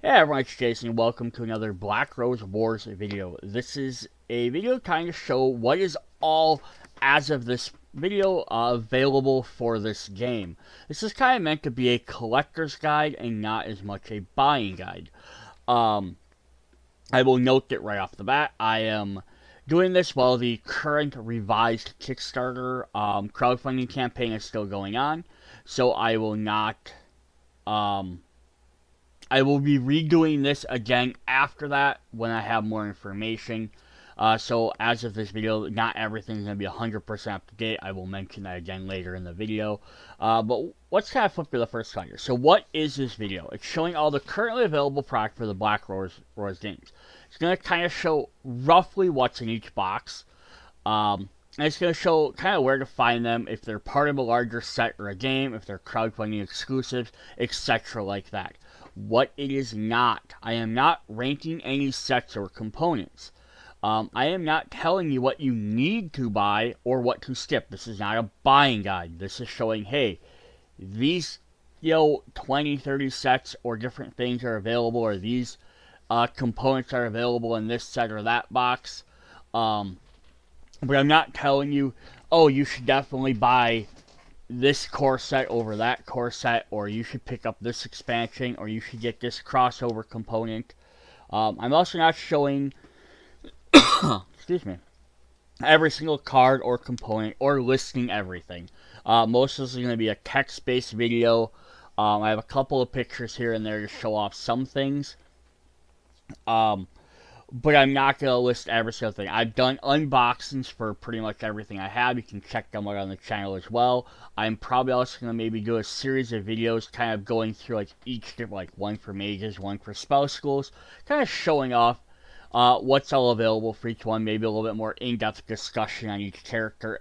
Hey everyone, it's Jason and welcome to another Black Rose Wars video. This is a video trying to show what is all, as of this video, available for this game. This is kind of meant to be a collector's guide and not as much a buying guide. I will note that right off the bat, I am doing this while the current revised Kickstarter crowdfunding campaign is still going on, so I will not... I will be redoing this again after that when I have more information. So as of this video, not everything is going to be 100% up to date. I will mention that again later in the video. But let's kind of flip to the first slide here. So what is this video? It's showing all the currently available product for the Black Rose games. It's going to kind of show roughly what's in each box. And it's going to show kind of where to find them, if they're part of a larger set or a game, if they're crowdfunding exclusives, etc. like that. What it is not. I am not ranking any sets or components. I am not telling you what you need to buy or what to skip. This is not a buying guide. This is showing, hey, these 20, 30 sets or different things are available, or these components are available in this set or that box. But I'm not telling you, oh, you should definitely buy this core set over that core set, or you should pick up this expansion, or you should get this crossover component. I'm also not showing excuse me, every single card or component or listing everything. Most of this is going to be a text-based video. I have a couple of pictures here and there to show off some things. But I'm not going to list every single thing. I've done unboxings for pretty much everything I have. You can check them out on the channel as well. I'm probably also going to maybe do a series of videos kind of going through like each different, like one for mages, one for spell schools, kind of showing off what's all available for each one. Maybe a little bit more in-depth discussion on each character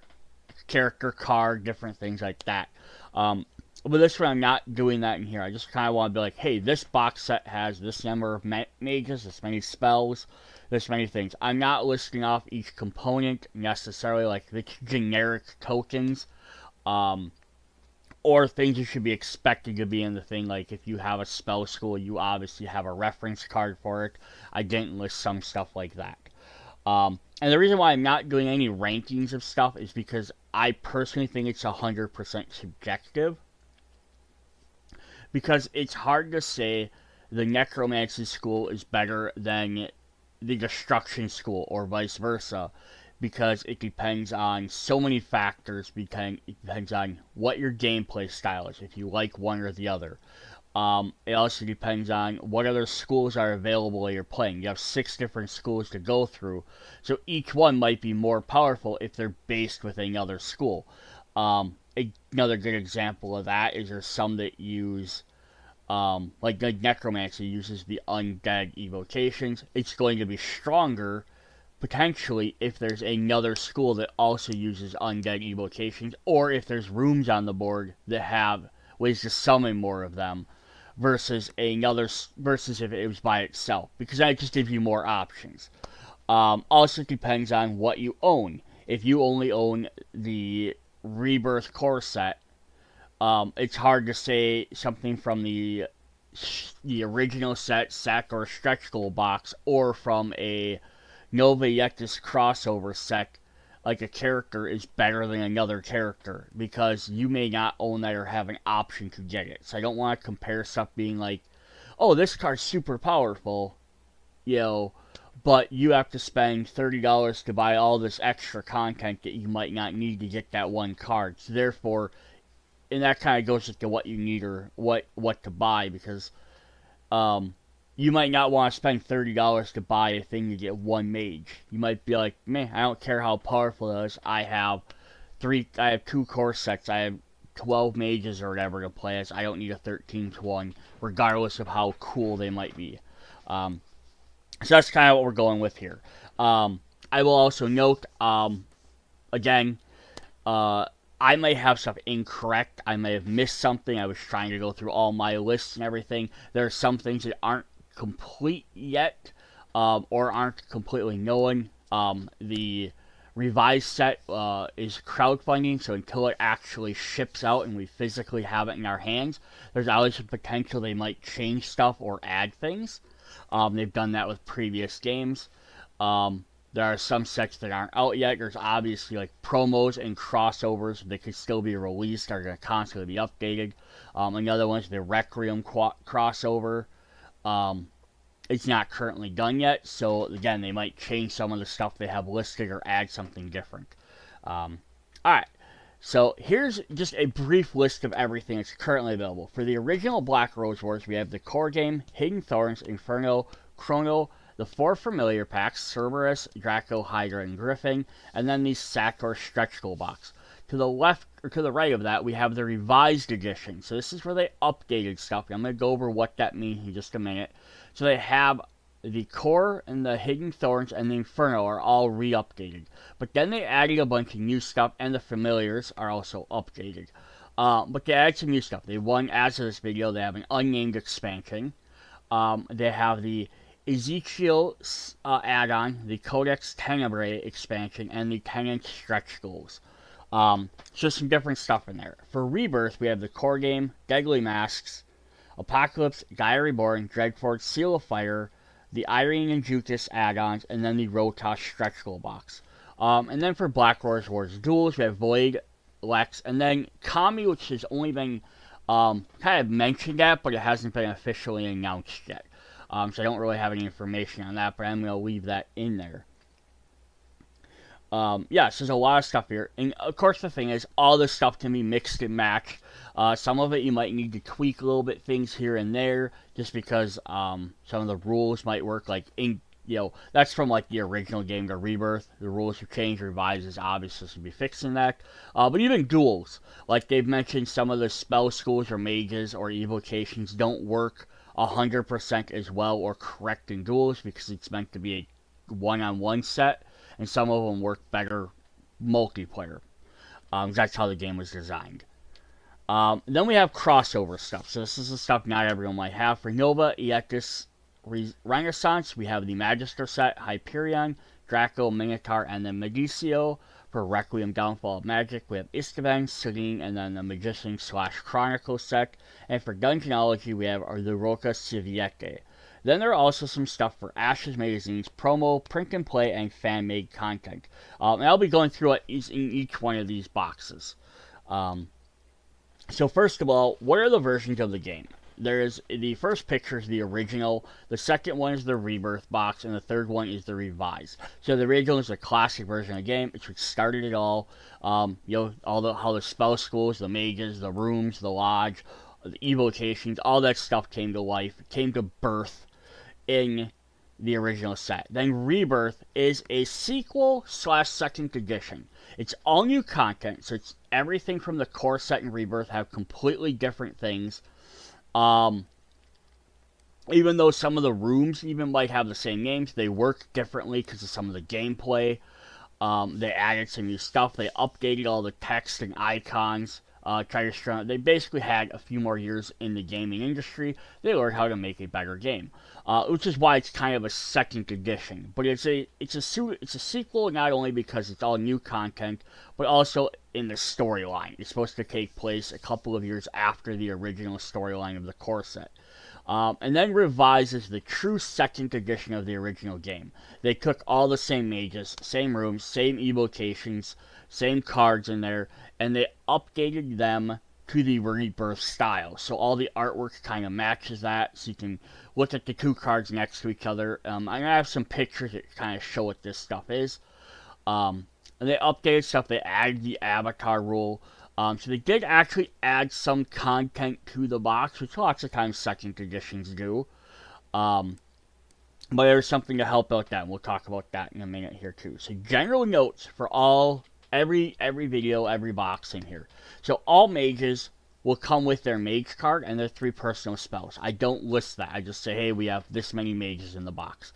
card, different things like that. But this one, I'm not doing that in here. I just kind of want to be like, hey, this box set has this number of mages, this many spells, this many things. I'm not listing off each component necessarily, like the generic tokens, or things you should be expecting to be in the thing. Like if you have a spell school, you obviously have a reference card for it. I didn't list some stuff like that. And the reason why I'm not doing any rankings of stuff is because I personally think it's 100% subjective. Because it's hard to say the Necromancy School is better than the Destruction School, or vice versa, because it depends on so many factors. It depends on what your gameplay style is, if you like one or the other. It also depends on what other schools are available while you're playing. You have 6 different schools to go through, so each one might be more powerful if they're based with another school. Another good example of that is there's some that use, like the Necromancy uses the undead evocations. It's going to be stronger, potentially, if there's another school that also uses undead evocations, or if there's rooms on the board that have ways to summon more of them, versus if it was by itself, because that just gives you more options. Also depends on what you own. If you only own the Rebirth core set, it's hard to say something from the original set or stretch goal box, or from a Nova Yectis crossover set, like a character is better than another character, because you may not own that or have an option to get it. So I don't want to compare stuff being like, oh, this card's super powerful, but you have to spend $30 to buy all this extra content that you might not need to get that one card. So therefore, and that kind of goes into what you need or what to buy, because you might not want to spend $30 to buy a thing to get one mage. You might be like, man, I don't care how powerful it is. I have 2 core sets. I have 12 mages or whatever to play as. I don't need a 13th one, regardless of how cool they might be. So that's kind of what we're going with here. I will also note, again, I may have stuff incorrect. I may have missed something. I was trying to go through all my lists and everything. There are some things that aren't complete yet, or aren't completely known. The Revised set is crowdfunding, so until it actually ships out and we physically have it in our hands, there's always a potential they might change stuff or add things. They've done that with previous games. There are some sets that aren't out yet. There's obviously like promos and crossovers that could still be released, are going to constantly be updated. Another one is the Requiem crossover. It's not currently done yet, so again, they might change some of the stuff they have listed or add something different. Alright, so here's just a brief list of everything that's currently available. For the original Black Rose Wars, we have the core game, Hidden Thorns, Inferno, Chrono, the 4 familiar packs, Cerberus, Draco, Hydra, and Griffin, and then the Sator stretch goal box. To the left, or to the right of that, we have the revised edition. So this is where they updated stuff. I'm going to go over what that means in just a minute. So they have the core and the Hidden Thorns and the Inferno are all re-updated. But then they added a bunch of new stuff, and the familiars are also updated. But they added some new stuff. They won, as of this video, they have an unnamed expansion. They have the Ezekiel add-on, the Codex Tenebrae expansion, and the Tenant stretch goals. So some different stuff in there. For Rebirth, we have the core game, Deadly Masks, Apocalypse, Gaia Reborn, Dreadfort, Seal of Fire, the Irene and Judas add-ons, and then the Rotosh stretch goal box. And then for Black Rose Wars Duels, we have Void, Lex, and then Kami, which has only been kind of mentioned at, but it hasn't been officially announced yet. So I don't really have any information on that, but I'm going to leave that in there. Yes, there's a lot of stuff here. And of course the thing is, all this stuff can be mixed and matched. Some of it you might need to tweak a little bit things here and there, just because some of the rules might work. Like, that's from like the original game to Rebirth. The rules have changed, revises obviously should be fixing that. But even duels, like they've mentioned, some of the spell schools or mages or evocations don't work 100% as well or correct in duels because it's meant to be a one-on-one set. And some of them work better multiplayer. That's how the game was designed. Then we have crossover stuff. So this is the stuff not everyone might have. For Nova, Electus, Renaissance, we have the Magister set, Hyperion, Draco, Minotaur, and then Medicio. For Requiem, Downfall of Magic, we have Iskaven, Selene, and then the Magician / Chronicle set. And for Dungeonology, we have the Roca Civiete. Then there are also some stuff for Ashes Magazine's promo, print and play, and fan-made content. And I'll be going through it in each one of these boxes. So first of all, what are the versions of the game? There's the first picture is the original, the second one is the Rebirth box, and the third one is the revised. So the original is the classic version of the game. It's what started it all. How the spell schools, the mages, the rooms, the lodge, the evocations, all that stuff came to life, came to birth in the original set. Then Rebirth is a sequel / second edition. It's all new content, so it's everything from the core set and Rebirth have completely different things. Even though some of the rooms even might have the same names, they work differently because of some of the gameplay. They added some new stuff. They updated all the text and icons. They basically had a few more years in the gaming industry. They learned how to make a better game, which is why it's kind of a second edition. But it's a sequel not only because it's all new content, but also in the storyline. It's supposed to take place a couple of years after the original storyline of the core set. And then revises the true second edition of the original game. They took all the same mages, same rooms, same evocations, same cards in there, and they updated them to the Rebirth style. So all the artwork kind of matches that, so you can look at the two cards next to each other. I'm going to have some pictures that kind of show what this stuff is. And they updated stuff. They added the avatar rule. So they did actually add some content to the box, which lots of times second editions do. But there's something to help out that, and we'll talk about that in a minute here too. So general notes for every video, every box in here. So all mages will come with their mage card and their 3 personal spells. I don't list that. I just say, hey, we have this many mages in the box.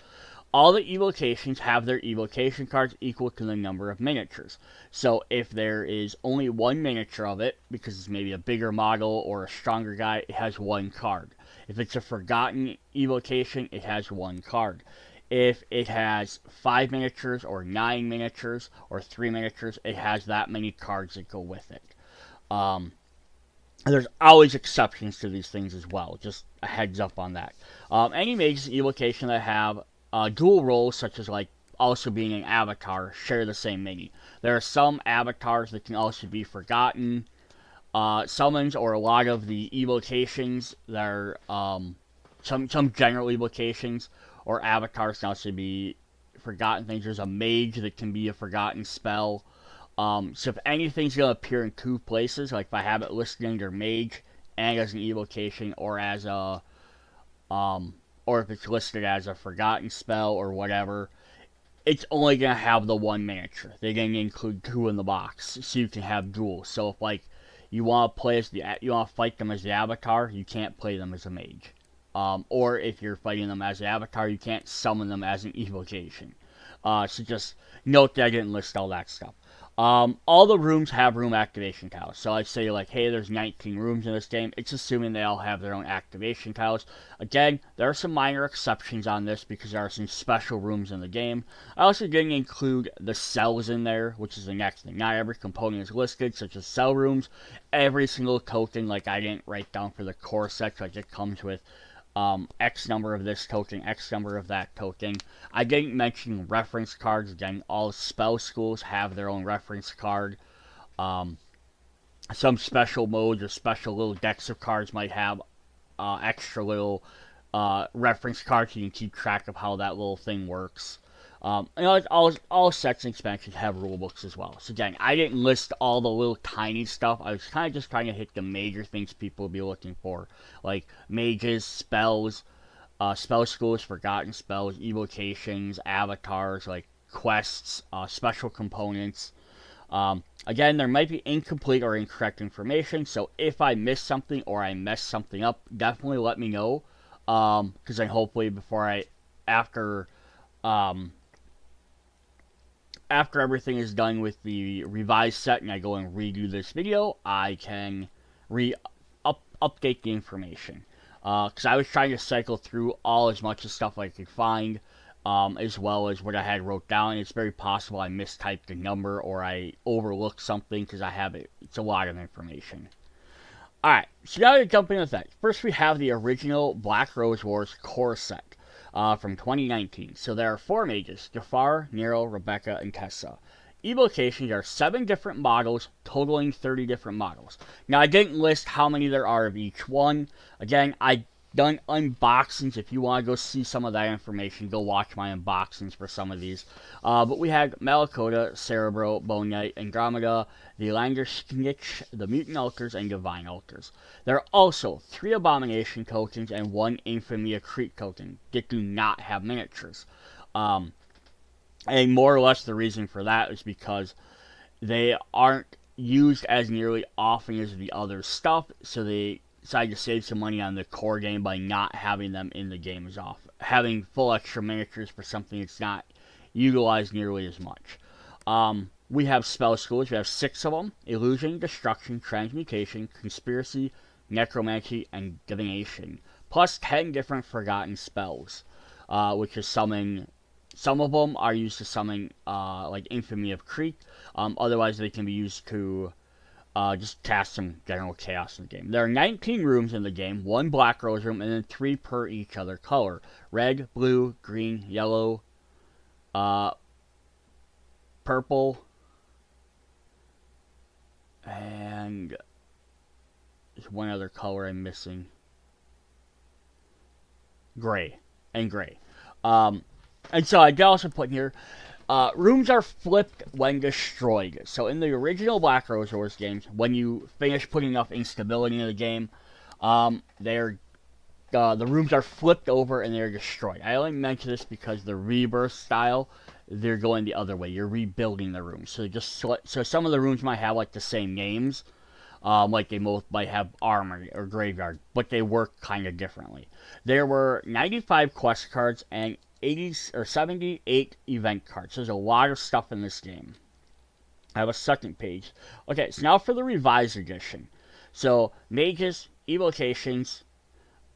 All the evocations have their evocation cards equal to the number of miniatures. So if there is only one miniature of it, because it's maybe a bigger model or a stronger guy, it has 1 card. If it's a forgotten evocation, it has 1 card. If it has 5 miniatures or 9 miniatures or 3 miniatures, it has that many cards that go with it. Um, there's always exceptions to these things as well. Just a heads up on that. Any mages evocation that have dual roles, such as like also being an avatar, share the same mini. There are some avatars that can also be forgotten. Summons or a lot of the evocations that are some general evocations or avatars can also be forgotten things. There's a mage that can be a forgotten spell. So if anything's going to appear in 2 places, like if I have it listed under mage and as an evocation, or as a or if it's listed as a forgotten spell or whatever, it's only going to have the 1 miniature. They're going to include 2 in the box, so you can have duels. So if like you want to play as you want to fight them as the avatar, you can't play them as a mage. Or if you're fighting them as an avatar, you can't summon them as an evocation. So just note that I didn't list all that stuff. All the rooms have room activation tiles. So I say like, hey, there's 19 rooms in this game. It's assuming they all have their own activation tiles. Again, there are some minor exceptions on this because there are some special rooms in the game. I also didn't include the cells in there, which is the next thing. Not every component is listed, such as cell rooms. Every single token, like I didn't write down for the core set, like it comes with X number of this token, X number of that token. I didn't mention reference cards. Again, all spell schools have their own reference card. Some special modes or special little decks of cards might have extra little reference cards so you can keep track of how that little thing works. All sets and expansions have rule books as well. So again, I didn't list all the little tiny stuff. I was kind of just trying to hit the major things people will be looking for, like mages, spells, spell schools, forgotten spells, evocations, avatars, like quests, special components. Again, there might be incomplete or incorrect information, so if I miss something or I mess something up, definitely let me know. Because then hopefully after after everything is done with the revised set and I go and redo this video, I can update the information. Because I was trying to cycle through as much of stuff I could find, as well as what I had wrote down. It's very possible I mistyped a number or I overlooked something because it's a lot of information. Alright, so now to jump into that. First we have the original Black Rose Wars core set. From 2019. So there are 4 mages: Jafar, Nero, Rebecca, and Tessa. Evocations are 7 different models, totaling 30 different models. Now, I didn't list how many there are of each one. Again, I done unboxings. If you want to go see some of that information, go watch my unboxings for some of these. But we had Malakota, Cerebro, Bone Knight, Andromeda, the Langersnitch, the Mutant Altars, and Divine Altars. There are also 3 Abomination tokens and 1 Infamy Creek token that do not have miniatures. And more or less the reason for that is because they aren't used as nearly often as the other stuff, so they decided to save some money on the core game by not having them in the game as often. Having full extra miniatures for something that's not utilized nearly as much. We have spell schools. We have 6 of them: Illusion, Destruction, Transmutation, Conspiracy, Necromancy, and Divination. Plus 10 different forgotten spells, which is summon. Some of them are used to summon, like Infamy of Creek. Otherwise, they can be used to just cast some general chaos in the game. There are 19 rooms in the game, 1 Black Rose room, and then 3 per each other color: red, blue, green, yellow, purple, and there's one other color I'm missing. Gray. And gray. And so I did also put here, rooms are flipped when destroyed. So in the original Black Rose Wars games, when you finish putting enough instability in the game, the rooms are flipped over and they're destroyed. I only mention this because the rebirth style, they're going the other way. You're rebuilding the rooms. So some of the rooms might have like the same names, like they both might have armor or graveyard, but they work kind of differently. There were 95 quest cards and 78 event cards. There's a lot of stuff in this game. I have a second page. Okay, so now for the revised edition. So mages, evocations,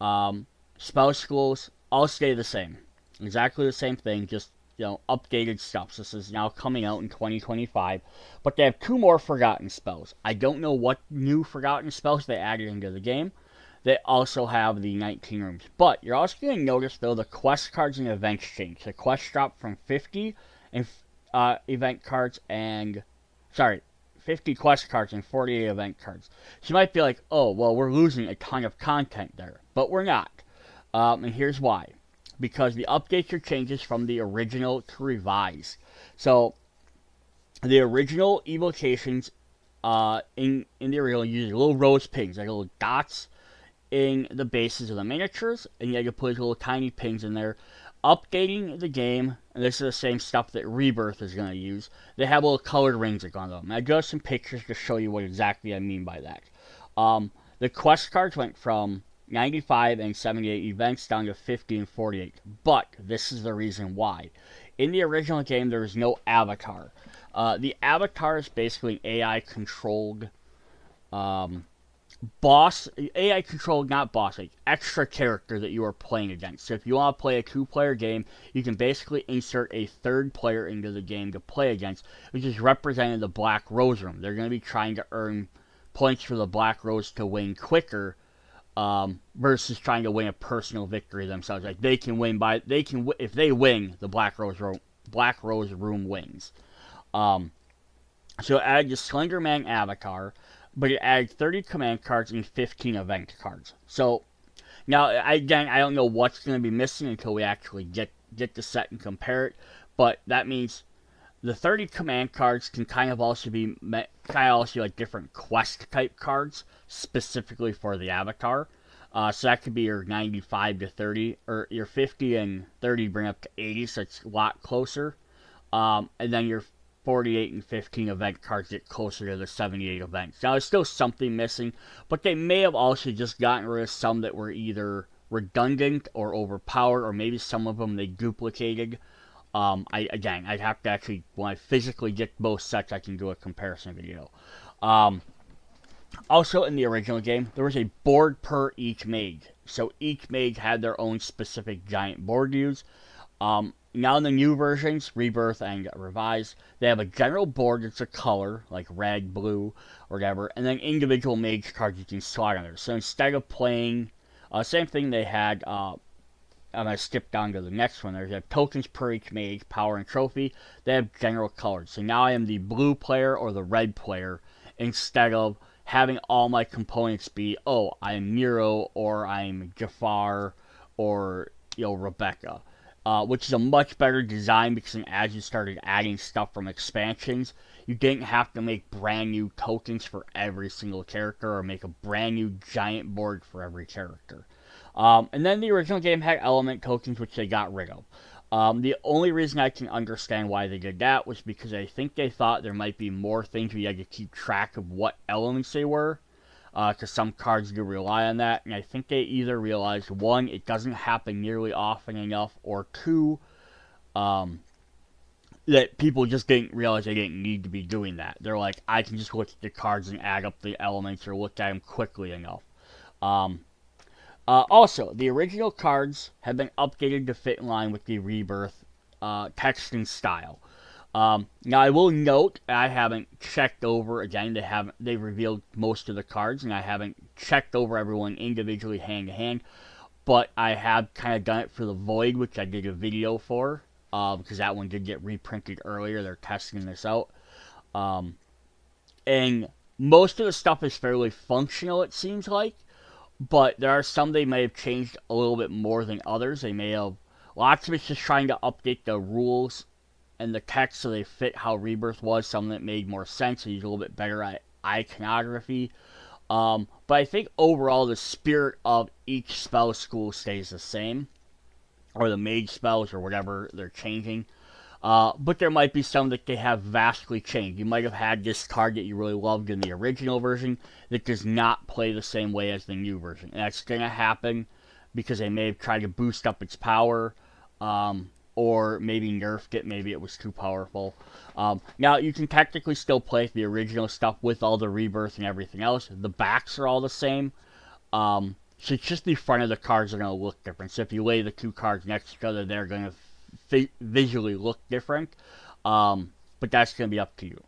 spell schools all stay the same. Exactly the same thing, just updated stuff. So this is now coming out in 2025, but they have two more forgotten spells. I don't know what new forgotten spells they added into the game. They also have the 19 rooms, but you're also going to notice though the quest cards and events change. The quest drop from 50 and event cards and sorry, 50 quest cards and 48 event cards. So you might be like, oh well, we're losing a ton of content there, but we're not. And here's why. Because the updates are changes from the original to revised. So the original evocations in the original use little rose pings, like little dots in the bases of the miniatures, and you can put little tiny pings in there. Updating the game, and this is the same stuff that Rebirth is going to use. They have little colored rings that go on them. And I got some pictures to show you what exactly I mean by that. The quest cards went from 95 and 78 events down to 50 and 48. But this is the reason why. In the original game, there was no avatar. The avatar is basically an AI controlled boss, AI controlled, not boss, like extra character that you are playing against. So if you want to play a two-player game, you can basically insert a third player into the game to play against, which is representing the Black Rose room. They're going to be trying to earn points for the Black Rose to win quicker, versus trying to win a personal victory themselves. Like if they win, the Black Rose room wins. So it added the Slender Man avatar, but it added 30 command cards and 15 event cards. So now, again, I don't know what's going to be missing until we actually get the set and compare it, but that means the 30 command cards can kind of also be like different quest type cards specifically for the avatar. So that could be your 95 to 30, or your 50 and 30 bring up to 80, so it's a lot closer. And then your 48 and 15 event cards get closer to the 78 events. Now, there's still something missing, but they may have also just gotten rid of some that were either redundant or overpowered, or maybe some of them they duplicated. I'd have to actually, when I physically get both sets, I can do a comparison video. Also, in the original game, there was a board per each mage. So each mage had their own specific giant board to use. Now in the new versions, Rebirth and Revised, they have a general board that's a color, like red, blue, or whatever, and then individual mage cards you can slot on there. So instead of playing, same thing they had, I'm going to skip down to the next one. There's tokens per each mage, power, and trophy. They have general colors. So now I am the blue player or the red player, instead of having all my components be, oh, I'm Nero, or I'm Jafar, or, Rebecca. Which is a much better design, because as you started adding stuff from expansions, you didn't have to make brand new tokens for every single character, or make a brand new giant board for every character. And then the original game had element tokens, which they got rid of. The only reason I can understand why they did that was because I think they thought there might be more things where you had to keep track of what elements they were, because some cards do rely on that, and I think they either realized, one, it doesn't happen nearly often enough, or two, that people just didn't realize they didn't need to be doing that. They're like, I can just look at the cards and add up the elements, or look at them quickly enough. Also, the original cards have been updated to fit in line with the Rebirth text and style. Now, I will note, I haven't checked over, again, they revealed most of the cards, and I haven't checked over everyone individually hand to hand, but I have kind of done it for the Void, which I did a video for, because that one did get reprinted earlier. They're testing this out. And most of the stuff is fairly functional, it seems like, but there are some they may have changed a little bit more than others. They may have, lots of it's just trying to update the rules and the text so they fit how Rebirth was. Some that made more sense, so use a little bit better at iconography. But I think overall the spirit of each spell school stays the same, or the mage spells, or whatever they're changing. But there might be some that they have vastly changed. You might have had this card that you really loved in the original version that does not play the same way as the new version. And that's going to happen because they may have tried to boost up its power, or maybe nerfed it. Maybe it was too powerful. Now, you can technically still play the original stuff with all the Rebirth and everything else. The backs are all the same. So it's just the front of the cards are going to look different. So if you lay the two cards next to each other, they're going to visually look different. But that's going to be up to you.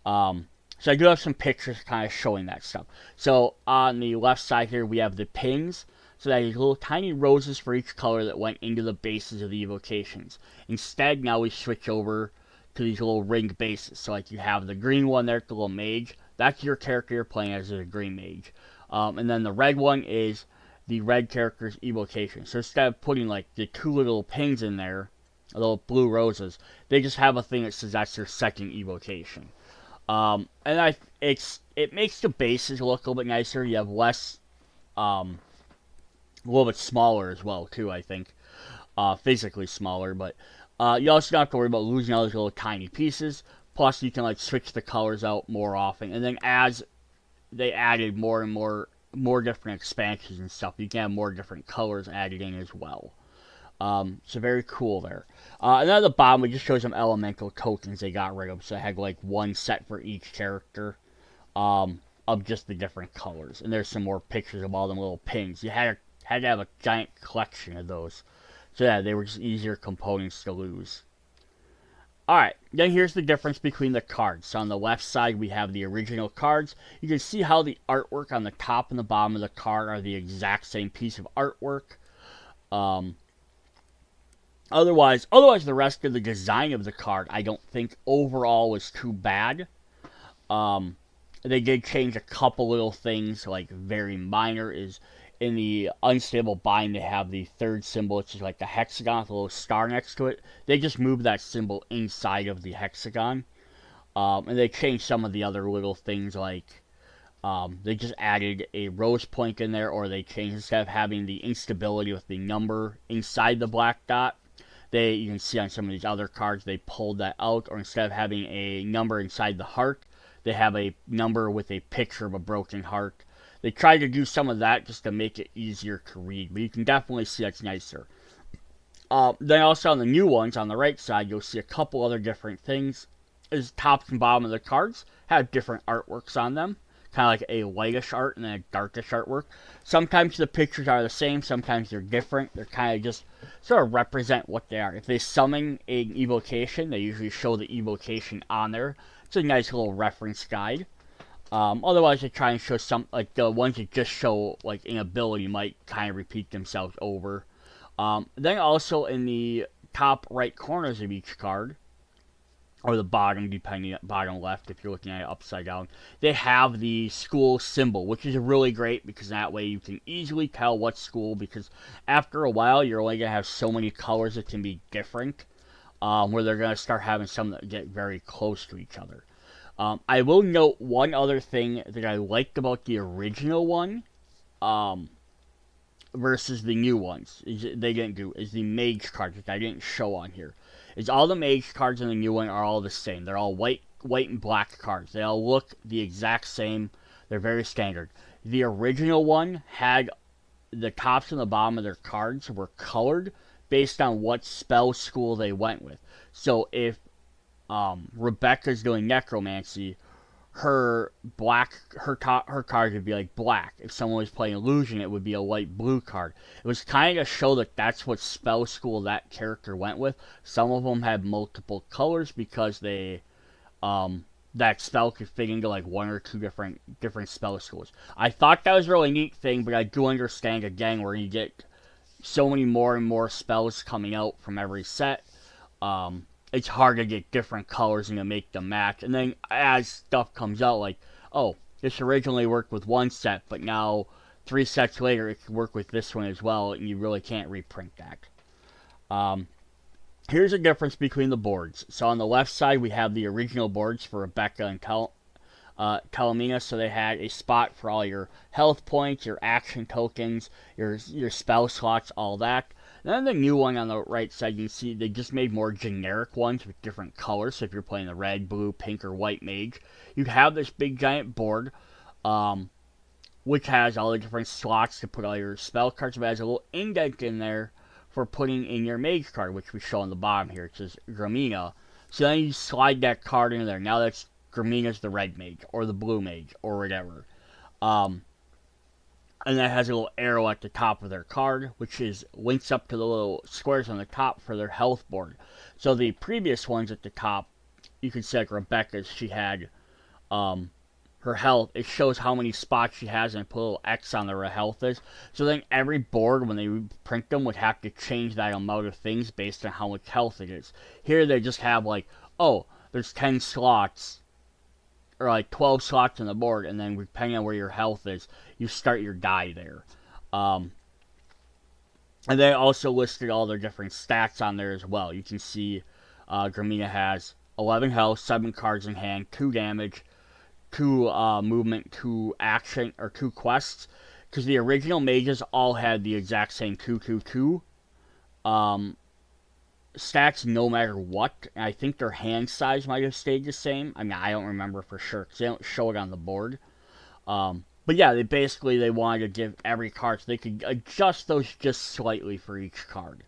So I do have some pictures kind of showing that stuff. So on the left side here, we have the pins. So that is little tiny roses for each color that went into the bases of the evocations. Instead, now we switch over to these little ringed bases. So like you have the green one there, the little mage. That's your character you're playing as a green mage. And then the red one is the red character's evocation. So instead of putting like the two little pins in there, little blue roses, they just have a thing that says that's their second evocation. And it makes the bases look a little bit nicer. You have less, a little bit smaller as well too. I think, physically smaller, but you also don't have to worry about losing all those little tiny pieces. Plus, you can like switch the colors out more often. And then as they added more and more different expansions and stuff, you can have more different colors added in as well. So very cool there. And then at the bottom, we just show some elemental tokens they got rid of. So I had like one set for each character, of just the different colors. And there's some more pictures of all them little pins. You had to have a giant collection of those. So yeah, they were just easier components to lose. Alright, then here's the difference between the cards. So on the left side, we have the original cards. You can see how the artwork on the top and the bottom of the card are the exact same piece of artwork. Otherwise, the rest of the design of the card, I don't think overall was too bad. They did change a couple little things, like very minor, is in the unstable bind they have the third symbol, which is like the hexagon with a little star next to it. They just moved that symbol inside of the hexagon. And they changed some of the other little things, like they just added a rose point in there, or they changed, instead of having the instability with the number inside the black dot, you can see on some of these other cards, they pulled that out, or instead of having a number inside the heart, they have a number with a picture of a broken heart. They tried to do some of that just to make it easier to read, but you can definitely see that's nicer. Then also on the new ones, on the right side, you'll see a couple other different things. Is top and bottom of the cards have different artworks on them. Kind of like a lightish art and then a darkish artwork. Sometimes the pictures are the same, sometimes they're different. They're kind of just sort of represent what they are. If they summon an evocation, they usually show the evocation on there. It's a nice little reference guide. Otherwise, they try and show some, like the ones that just show like an ability might kind of repeat themselves over. Then also in the top right corners of each card, or the bottom, depending bottom left if you're looking at it upside down, they have the school symbol, which is really great because that way you can easily tell what school, because after a while you're only going to have so many colors that can be different, where they're going to start having some that get very close to each other. I will note one other thing that I liked about the original one, versus the new ones, they didn't do, is the mage cards, which I didn't show on here. Is all the mage cards in the new one are all the same. They're all white and black cards. They all look the exact same. They're very standard. The original one had the tops and the bottom of their cards were colored based on what spell school they went with. So if Rebecca's doing necromancy, her card would be like black. If someone was playing illusion, it would be a light blue card. It was kind of to show that that's what spell school that character went with. Some of them had multiple colors because they that spell could fit into like one or two different spell schools. I thought that was a really neat thing, but I do understand again where you get so many more and more spells coming out from every set. It's hard to get different colors and to make them match. And then as stuff comes out, like, oh, this originally worked with one set, but now 3 sets later it can work with this one as well, and you really can't reprint that. Here's a difference between the boards. So on the left side, we have the original boards for Rebecca and Talamina. So they had a spot for all your health points, your action tokens, your spell slots, all that. Then the new one on the right side, you can see they just made more generic ones with different colors. So if you're playing the red, blue, pink, or white mage, you have this big giant board, which has all the different slots to put all your spell cards. But it has a little indent in there for putting in your mage card, which we show on the bottom here. It says Gramina. So then you slide that card in there. Now that's Gramina's the red mage, or the blue mage, or whatever. and that has a little arrow at the top of their card, which is links up to the little squares on the top for their health board. So the previous ones at the top, you could see like Rebecca's, she had um, her health. It shows how many spots she has and put a little X on her health is. So then every board, when they print them, would have to change that amount of things based on how much health it is. Here they just have like, oh, there's 10 slots or like 12 slots on the board, and then depending on where your health is, you start your die there. Um, and they also listed all their different stats on there as well. You can see Gramina has 11 health, 7 cards in hand, 2 damage, 2 movement, 2 action, or 2 quests. Because the original mages all had the exact same 2 stats no matter what. And I think their hand size might have stayed the same. I mean, I don't remember for sure because they don't show it on the board. But yeah, they wanted to give every card so they could adjust those just slightly for each card.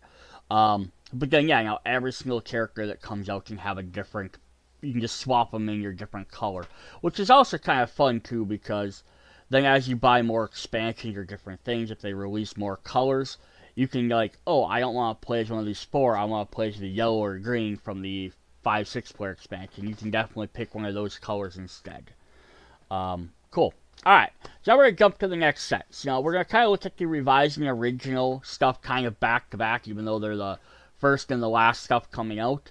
But then yeah, now every single character that comes out can have a different. You can just swap them in your different color, which is also kind of fun too because then as you buy more expansions or different things, if they release more colors, you can like, oh, I don't want to play as one of these 4. I want to play as the yellow or green from the 5-6 player expansion. You can definitely pick one of those colors instead. Cool. Alright, so now we're going to jump to the next set. So now we're going to kind of look at the revised and original stuff kind of back to back, even though they're the first and the last stuff coming out.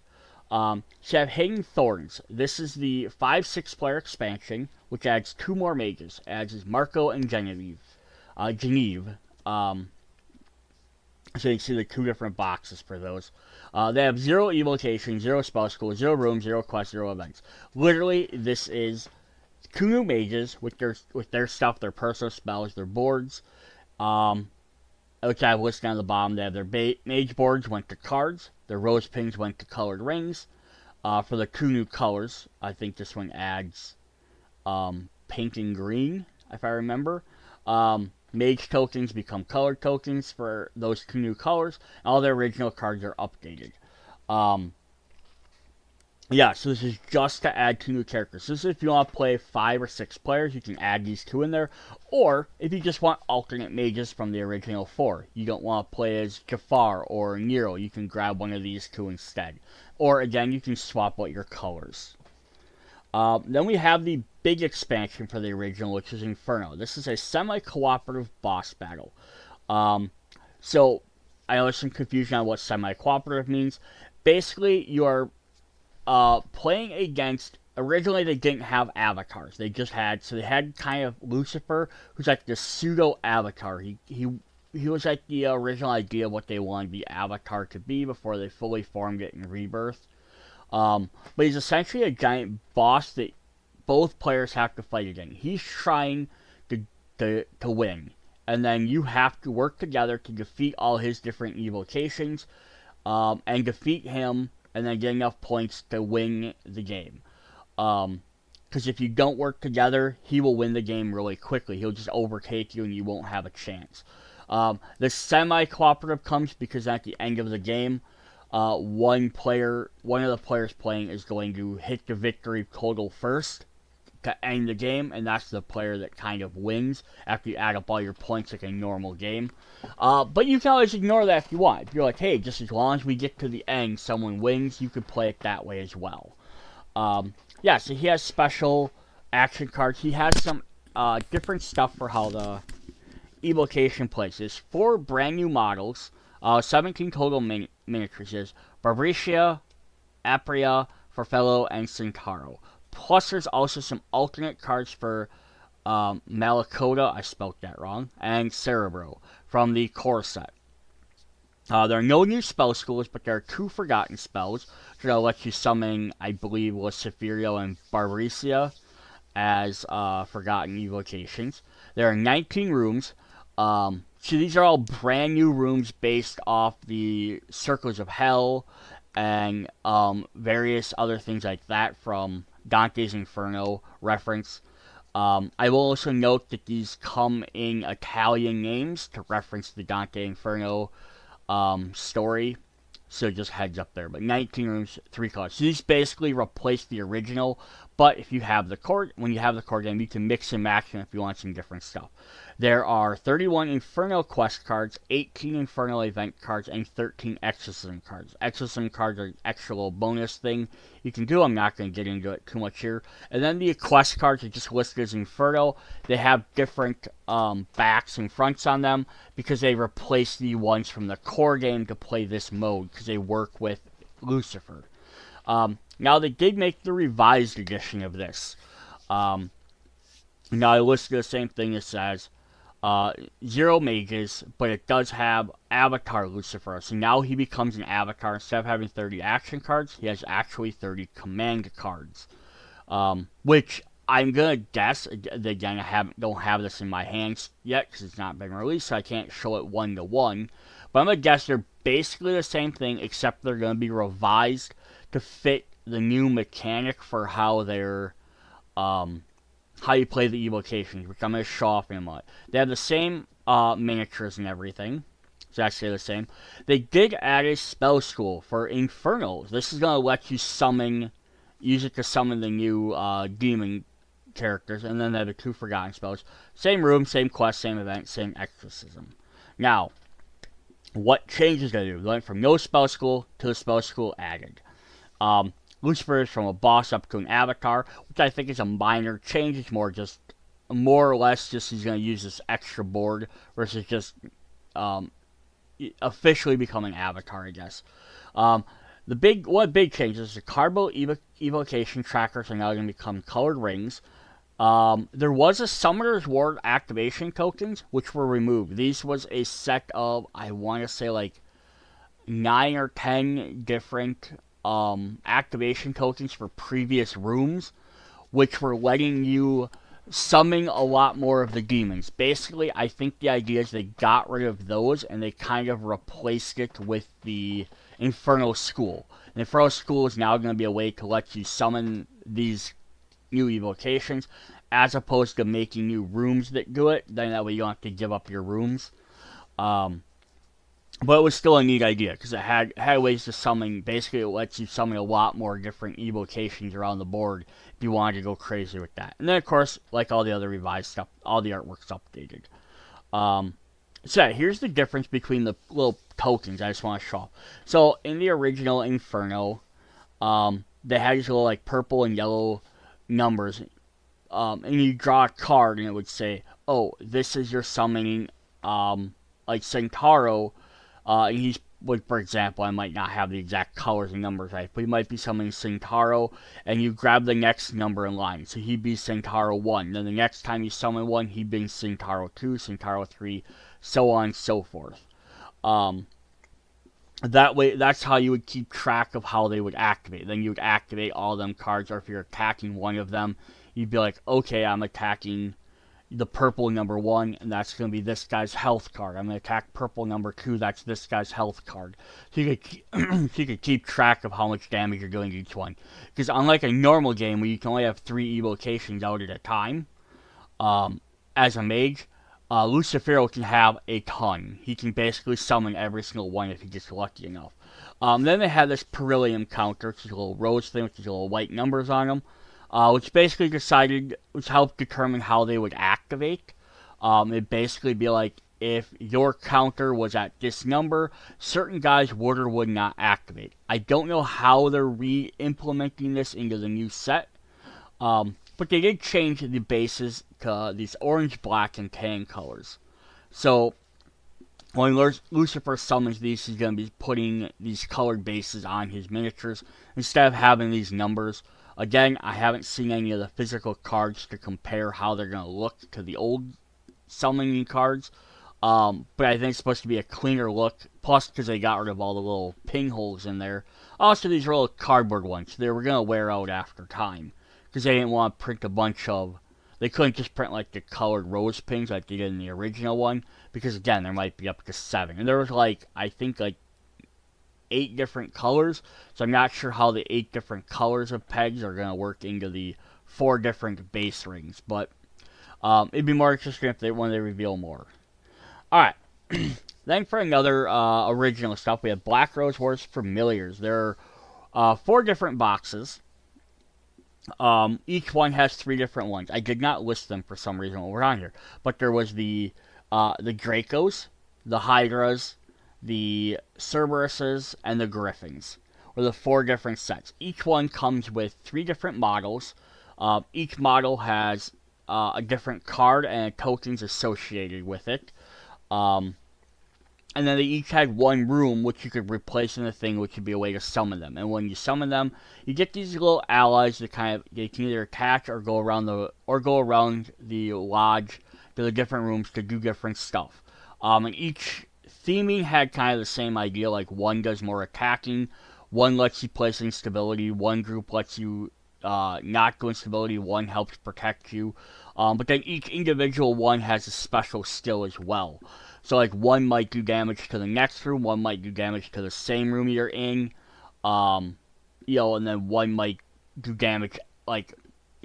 So you have Hidden Thorns. This is the 5-6 player expansion, which adds 2 more mages, adds Marco and Genevieve. So you can see the 2 different boxes for those. They have 0 evocation, 0 spell school, 0 rooms, 0 quests, 0 events. Literally, this is 2 new mages with their stuff, their personal spells, their boards, which I have listed on the bottom. They have their mage boards went to cards, their rose pins went to colored rings. For the 2 new colors, I think this one adds pink and green, if I remember. Mage tokens become colored tokens for those 2 new colors. All their original cards are updated. Yeah, so this is just to add 2 new characters. This is if you want to play 5 or 6 players, you can add these 2 in there. Or if you just want alternate mages from the original 4. You don't want to play as Jafar or Nero, you can grab one of these 2 instead. Or again, you can swap out your colors. Then we have the big expansion for the original, which is Inferno. This is a semi-cooperative boss battle. So I know there's some confusion on what semi-cooperative means. Basically, you are playing against. Originally, they didn't have avatars. They had kind of Lucifer, who's like the pseudo avatar. He was like the original idea of what they wanted the avatar to be before they fully formed it in Rebirth. But he's essentially a giant boss that both players have to fight against. He's trying to win, and then you have to work together to defeat all his different evocations, and defeat him, and then get enough points to win the game. Because if you don't work together, he will win the game really quickly. He'll just overtake you, and you won't have a chance. The semi-cooperative comes because at the end of the game, one of the players playing is going to hit the victory total first to end the game, and that's the player that kind of wins after you add up all your points like a normal game. But you can always ignore that if you want. If you're like, hey, just as long as we get to the end, someone wins, you could play it that way as well. Yeah, so he has special action cards. He has some different stuff for how the evocation plays. There's 4 brand new models, 17 total miniatures. There's Barbricia, Apria, Farfello, and Centauro. Plus, there's also some alternate cards for Malakota, I spelled that wrong, and Cerebro from the core set. There are no new spell schools, but there are 2 forgotten spells that'll let you summon, I believe, Luciferio and Barbricia as forgotten evocations. There are 19 rooms. So these are all brand new rooms based off the Circles of Hell and various other things like that from Dante's Inferno reference. I will also note that these come in Italian names to reference the Dante Inferno story. So just heads up there. But 19 rooms, 3 colors. So these basically replace the original, But if you have the core, when you have the core game, you can mix and match them if you want some different stuff. There are 31 Inferno quest cards, 18 Inferno event cards, and 13 Exorcism cards. Exorcism cards are an extra little bonus thing you can do. I'm not going to get into it too much here. And then the quest cards are just listed as Inferno. They have different backs and fronts on them because they replace the ones from the core game to play this mode because they work with Lucifer. Now, they did make the revised edition of this. Now, I listed the same thing. It says 0 mages, but it does have Avatar Lucifer. So now he becomes an Avatar. Instead of having 30 action cards, he has actually 30 command cards. Which I'm going to guess, again, don't have this in my hands yet because it's not been released, so I can't show it one-to-one. But I'm going to guess they're basically the same thing, except they're going to be revised to fit the new mechanic for how they're, how you play the evocations, which I'm going to show off in a moment. They have the same miniatures and everything. It's actually the same. They did add a spell school for Infernals. This is going to let you use it to summon the new demon characters, and then they have the 2 forgotten spells. Same room, same quest, same event, same exorcism. Now, what changes they do? They went from no spell school to the spell school added. Lucifer is from a boss up to an avatar, which I think is a minor change. It's more or less just he's going to use this extra board versus just officially becoming avatar, I guess. One big change is the Carbo evocation trackers are now going to become colored rings. There was a Summoner's Ward activation tokens, which were removed. These was a set of, I want to say, like 9 or 10 different activation tokens for previous rooms, which were letting you summon a lot more of the demons. Basically, I think the idea is they got rid of those and they kind of replaced it with the Infernal School. The Infernal School is now going to be a way to let you summon these new evocations, as opposed to making new rooms that do it. Then that way you don't have to give up your rooms. But it was still a neat idea, because it had ways to summon. Basically, it lets you summon a lot more different evocations around the board if you wanted to go crazy with that. And then, of course, like all the other revised stuff, all the artwork's updated. So yeah, here's the difference between the little tokens I just want to show off. So, in the original Inferno, they had these little, like, purple and yellow numbers. And you draw a card, and it would say, oh, this is your summoning, like Centauro. And he's, like, for example, I might not have the exact colors and numbers right, but he might be summoning Centauro, and you grab the next number in line. So he'd be Centauro 1. Then the next time you summon one, he'd be Centauro 2, Centauro 3, so on and so forth. That way, that's how you would keep track of how they would activate. Then you would activate all them cards, or if you're attacking one of them, you'd be like, okay, I'm attacking the purple number 1, and that's going to be this guy's health card. I'm going to attack purple number 2, that's this guy's health card. So you could keep track of how much damage you're doing to each one. Because unlike a normal game where you can only have 3 evocations out at a time, as a mage, Lucifero can have a ton. He can basically summon every single one if he gets lucky enough. Then they have this Perilium counter, which is a little rose thing, which is little white numbers on them. Which basically which helped determine how they would activate. It'd basically be like, if your counter was at this number, certain guys would or would not activate. I don't know how they're re-implementing this into the new set, but they did change the bases to these orange, black, and tan colors. So, when Lucifer summons these, he's going to be putting these colored bases on his miniatures instead of having these numbers. Again, I haven't seen any of the physical cards to compare how they're going to look to the old summoning cards. But I think it's supposed to be a cleaner look. Plus, because they got rid of all the little pinholes in there. Also, these little cardboard ones. They were going to wear out after time. Because they didn't want to print a bunch of... They couldn't just print like the colored rose pins like they did in the original one. Because again, there might be up to 7. And there was like, I think like 8 different colors, so I'm not sure how the 8 different colors of pegs are going to work into the 4 different base rings, but it'd be more interesting if when they reveal more. Alright, then for another original stuff, we have Black Rose Wars Familiars. There are 4 different boxes. Each one has three different ones. I did not list them for some reason while we're on here, but there was the Dracos, the Hydras, the Cerberuses, and the Griffins. Were the four different sets. Each one comes with three different models. Each model has a different card and tokens associated with it. Um, and then they each had one room which you could replace in the thing, which would be a way to summon them. And when you summon them, you get these little allies that kind of they can either attack or go around the lodge to the different rooms to do different stuff. And each theming had kind of the same idea. Like one does more attacking, one lets you place instability, one group lets you not go instability, one helps protect you. But then each individual one has a special skill as well. So like one might do damage to the next room, one might do damage to the same room you're in, um, and then one might do damage like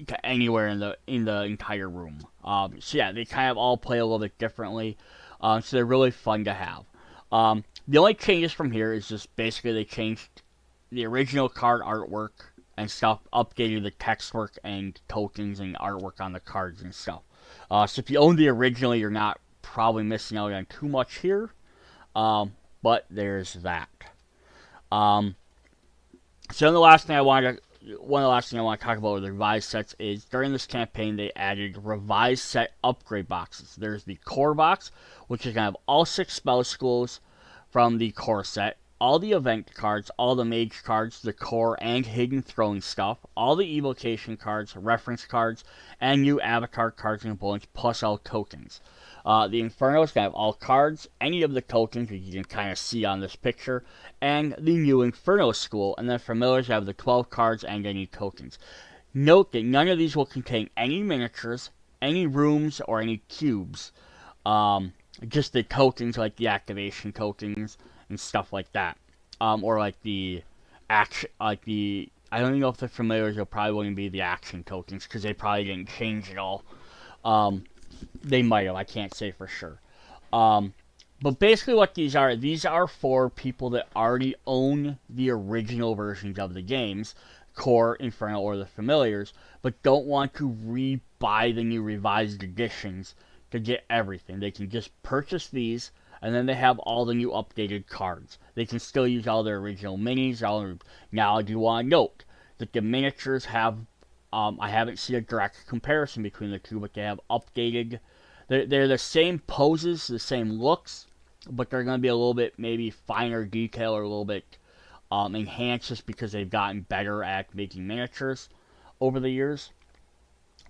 to anywhere in the entire room. So yeah, they kind of all play a little bit differently. So they're really fun to have. The only changes from here is just basically they changed the original card artwork and stuff, updated the text work and tokens and artwork on the cards and stuff. So if you own the original, you're not probably missing out on too much here. But there's that. Um, so then one of the last things I want to talk about with the revised sets is during this campaign they added revised set upgrade boxes. There's the core box, which is going to have all 6 spell schools from the core set, all the event cards, all the mage cards, the core and hidden throwing stuff, all the evocation cards, reference cards, and new avatar cards and components, plus all tokens. The Inferno is going to have all cards, any of the tokens, which you can kind of see on this picture, and the new Inferno School, and then Familiars have the 12 cards and any tokens. Note that none of these will contain any miniatures, any rooms, or any cubes. Just the tokens, like the activation tokens and stuff like that. Or like the action, like the, I don't even know if the Familiars will probably wouldn't be the action tokens, because they probably didn't change it all. They might have, I can't say for sure. But basically what these are for people that already own the original versions of the games, Core, Inferno, or the Familiars, but don't want to re-buy the new revised editions to get everything. They can just purchase these, and then they have all the new updated cards. They can still use all their original minis. Now I do want to note that the miniatures have, I haven't seen a direct comparison between the two, but they have updated. They're the same poses, the same looks, but they're going to be a little bit maybe finer detail or a little bit enhanced just because they've gotten better at making miniatures over the years.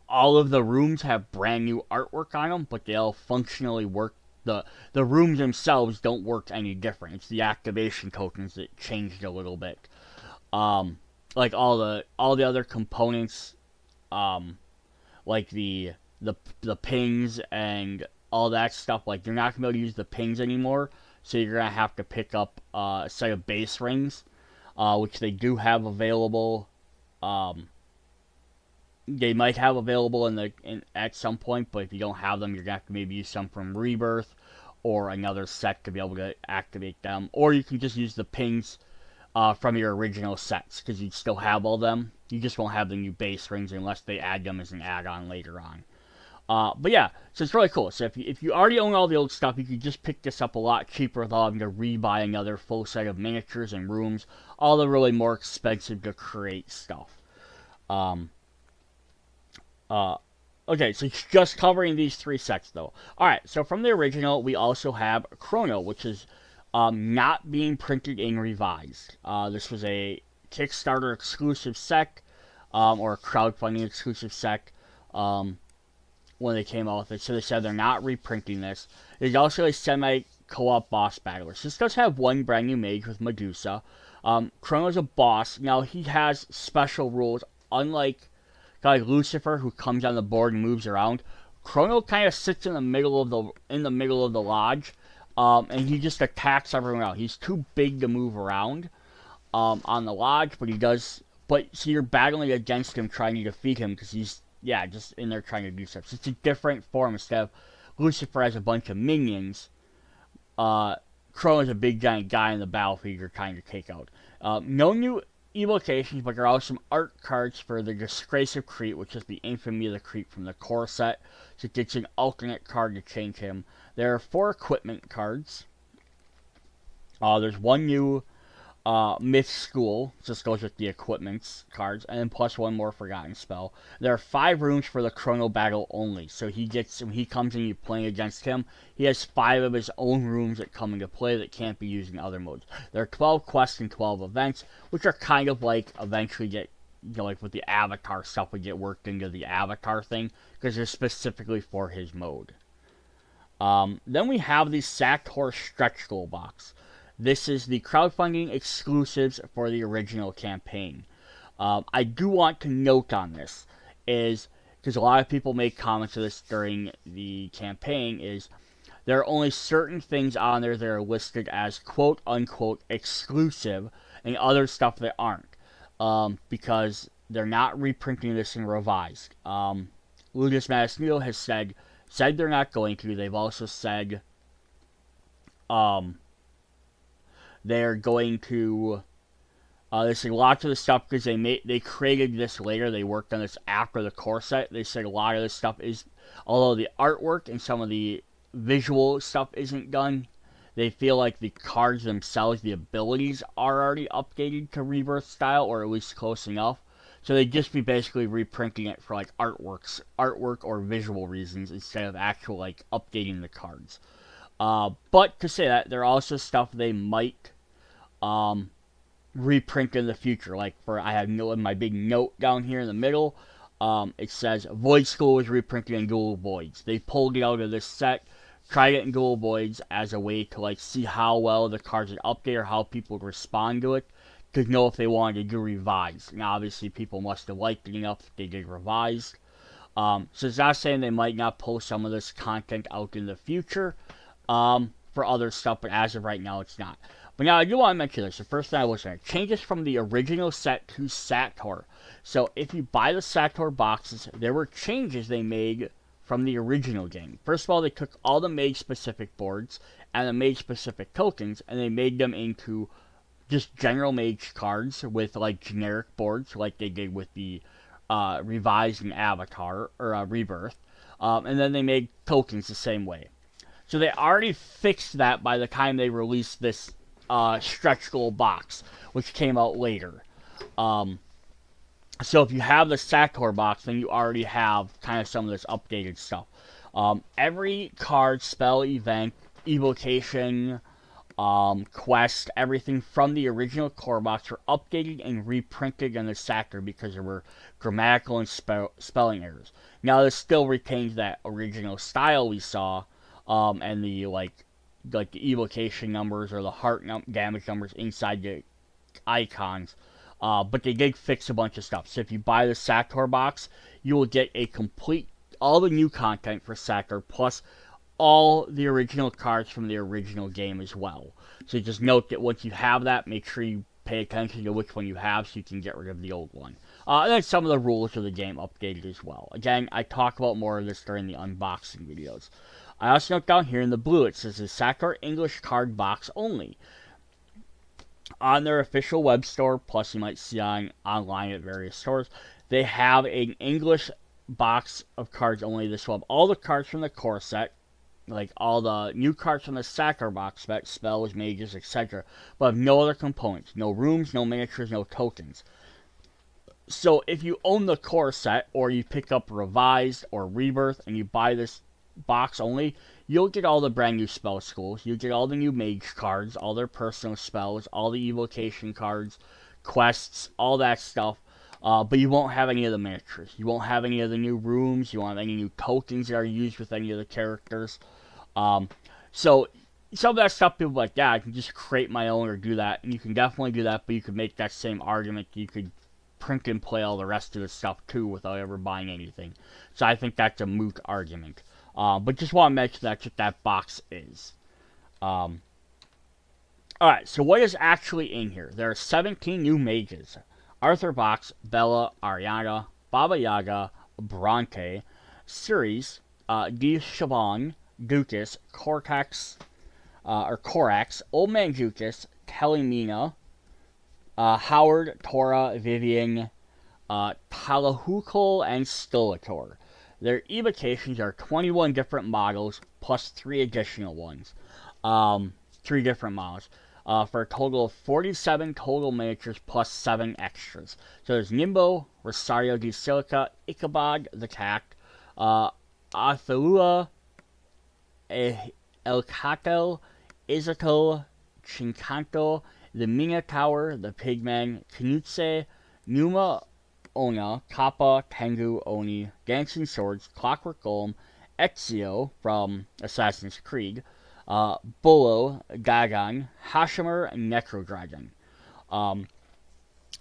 All of the rooms have brand new artwork on them, but they all functionally work. The rooms themselves don't work any different. It's the activation tokens that changed a little bit. Like all the other components, like the pings and all that stuff. Like you're not gonna be able to use the pings anymore, so you're gonna have to pick up a set of base rings, which they do have available. They might have available at some point, but if you don't have them, you're gonna have to maybe use some from Rebirth or another set to be able to activate them, or you can just use the pings from your original sets because you still have all them. You just won't have the new base rings unless they add them as an add-on later on. But yeah, so it's really cool. So if you already own all the old stuff, you can just pick this up a lot cheaper without having to re-buy another full set of miniatures and rooms, all the really more expensive to create stuff. Um, okay, so just covering these 3 sets though. Alright, so from the original, we also have Chrono, which is not being printed in revised. This was a Kickstarter exclusive set, or a crowdfunding exclusive set, when they came out with it. So they said they're not reprinting this. There's also a semi-co-op boss battler. So this does have one brand new mage with Medusa. Chrono's a boss. Now he has special rules, unlike like Lucifer, who comes on the board and moves around. Chrono kind of sits in the middle of the lodge, and he just attacks everyone else. He's too big to move around on the lodge, but he does. But so you're battling against him, trying to defeat him because he's just in there trying to do stuff. So it's a different form. Instead of Lucifer has a bunch of minions, Chrono's a big giant guy in the battlefield you're trying to take out. No new evocations, but there are also some art cards for the Disgrace of Crete, which is the infamy of the Crete from the core set. So it gets an alternate card to change him. There are 4 equipment cards. There's 1 new Myth School, just goes with the equipments cards, and then plus 1 more Forgotten Spell. There are 5 rooms for the Chrono Battle only, so he gets, when he comes in, you playing against him, he has 5 of his own rooms that come into play that can't be used in other modes. There are 12 quests and 12 events, which are kind of like, eventually get, like with the Avatar stuff, would get worked into the Avatar thing, because they're specifically for his mode. Then we have the Sator Stretch Goal box. This is the crowdfunding exclusives for the original campaign. I do want to note on this is, because a lot of people make comments to this during the campaign, is there are only certain things on there that are listed as quote unquote exclusive and other stuff that aren't. Because they're not reprinting this in revised. Lucas Masnito has said they're not going to. They've also said they're going to there's lots of the stuff because they created this later. They worked on this after the core set. They said a lot of this stuff is, although the artwork and some of the visual stuff isn't done, they feel like the cards themselves, the abilities are already updated to Rebirth style, or at least close enough. So they'd just be basically reprinting it for like artwork or visual reasons instead of actual like updating the cards. But to say that, there are also stuff they might reprint in the future. Like I have my big note down here in the middle. It says Void School was reprinted in Dual Voids. They pulled it out of this set, tried it in Dual Voids as a way to like see how well the cards would update or how people would respond to it, to know if they wanted to do revised. And obviously people must have liked it enough if they did revised. So it's not saying they might not pull some of this content out in the future for other stuff, but as of right now, it's not. But now I do want to mention this. The first thing I was saying, changes from the original set to Sator. So if you buy the Sator boxes, there were changes they made from the original game. First of all, they took all the Mage-specific boards and the Mage-specific tokens, and they made them into just general Mage cards with like generic boards, like they did with the revised and Avatar or Rebirth. And then they made tokens the same way. So they already fixed that by the time they released this stretch goal box, which came out later. So if you have the Sator box, then you already have kind of some of this updated stuff. Every card, spell, event, evocation, quest, everything from the original core box were updated and reprinted in the Sator because there were grammatical and spelling errors. Now this still retains that original style we saw, and the like the evocation numbers or the heart damage numbers inside the icons. But they did fix a bunch of stuff. So if you buy the Sator box, you will get all the new content for Sator, plus all the original cards from the original game as well. So just note that once you have that, make sure you pay attention to which one you have so you can get rid of the old one. And then some of the rules of the game updated as well. Again, I talk about more of this during the unboxing videos. I also note down here in the blue, it says the Sator English card box only. On their official web store, plus you might see online at various stores, they have an English box of cards only. This will have all the cards from the core set, like all the new cards from the Sator box set, spells, mages, etc. But have no other components. No rooms, no miniatures, no tokens. So if you own the core set, or you pick up Revised or Rebirth, and you buy this box only, you'll get all the brand new spell schools, you get all the new mage cards, all their personal spells, all the evocation cards, quests, all that stuff, but you won't have any of the miniatures. You won't have any of the new rooms, you won't have any new tokens that are used with any of the characters. So some of that stuff, people are like, yeah, I can just create my own or do that, and you can definitely do that, but you could make that same argument. You could print and play all the rest of the stuff too without ever buying anything. So I think that's a moot argument. But just want to mention that's what that box is. Alright, so what is actually in here? There are 17 new mages. Arthur Box, Bella, Ariana, Baba Yaga, Bronte, Ceres, D. Siobhan, Dukas, Corax, Old Man Jukas, Telemina, Howard, Tora, Vivian, Talahukal, and Stolator. Their evocations are 21 different models plus 3 additional ones. 3 different models. For a total of 47 total miniatures plus 7 extras. So there's Nimbo, Rosario de Silica, Ichabod the Cat, Athalua, El Catel, Izato, Chincanto, the Minotaur, the Pigman, Knutse, Numa, Ona, Kappa, Tengu, Oni, Dancing Swords, Clockwork Golem, Ezio from Assassin's Creed, Bolo, Gagan, Hashimer, and Necro Dragon.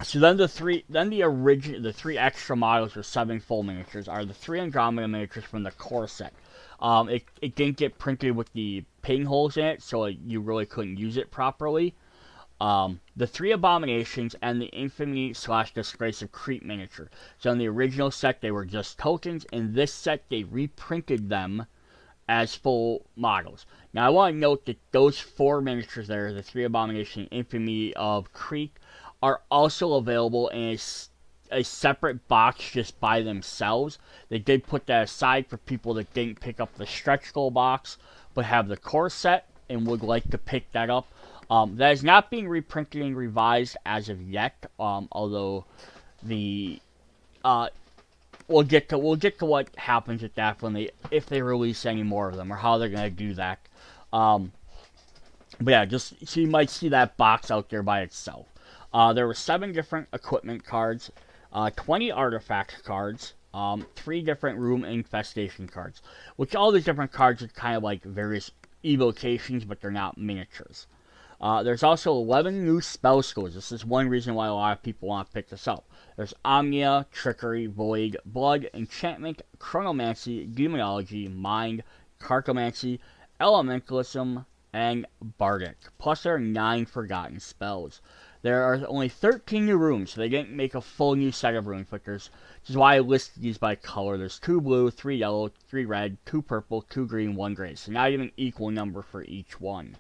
So then the three extra models or 7 full miniatures are the 3 Andromeda miniatures from the core set. It didn't get printed with the pinholes in it, so you really couldn't use it properly. The 3 Abominations and the Infamy / Disgrace of Crete miniature. So in the original set, they were just tokens. In this set, they reprinted them as full models. Now, I want to note that those 4 miniatures there, the 3 Abomination and Infamy of Crete, are also available in a separate box just by themselves. They did put that aside for people that didn't pick up the stretch goal box, but have the core set and would like to pick that up. That is not being reprinted and revised as of yet, although the we'll get to what happens with that when if they release any more of them or how they're gonna do that. But yeah, just so you might see that box out there by itself. There were 7 different equipment cards, 20 artifact cards, 3 different room infestation cards, which all these different cards are kind of like various evocations, but they're not miniatures. There's also 11 new spell schools. This is one reason why a lot of people want to pick this up. There's Omnia, Trickery, Void, Blood, Enchantment, Chronomancy, Demonology, Mind, Cartomancy, Elementalism, and Bardic. Plus there are 9 forgotten spells. There are only 13 new rooms, so they didn't make a full new set of rune flickers, which is why I listed these by color. There's 2 blue, 3 yellow, 3 red, 2 purple, 2 green, 1 gray. So not even equal number for each one.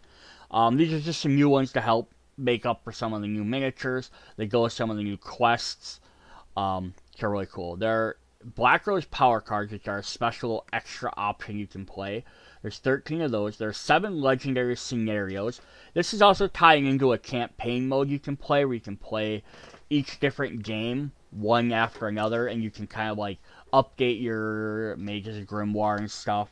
These are just some new ones to help make up for some of the new miniatures. They go with some of the new quests. They're really cool. They're Black Rose Power cards, which are a special extra option you can play. There's 13 of those. There's 7 legendary scenarios. This is also tying into a campaign mode you can play, where you can play each different game one after another, and you can kind of like update your Mage's Grimoire and stuff.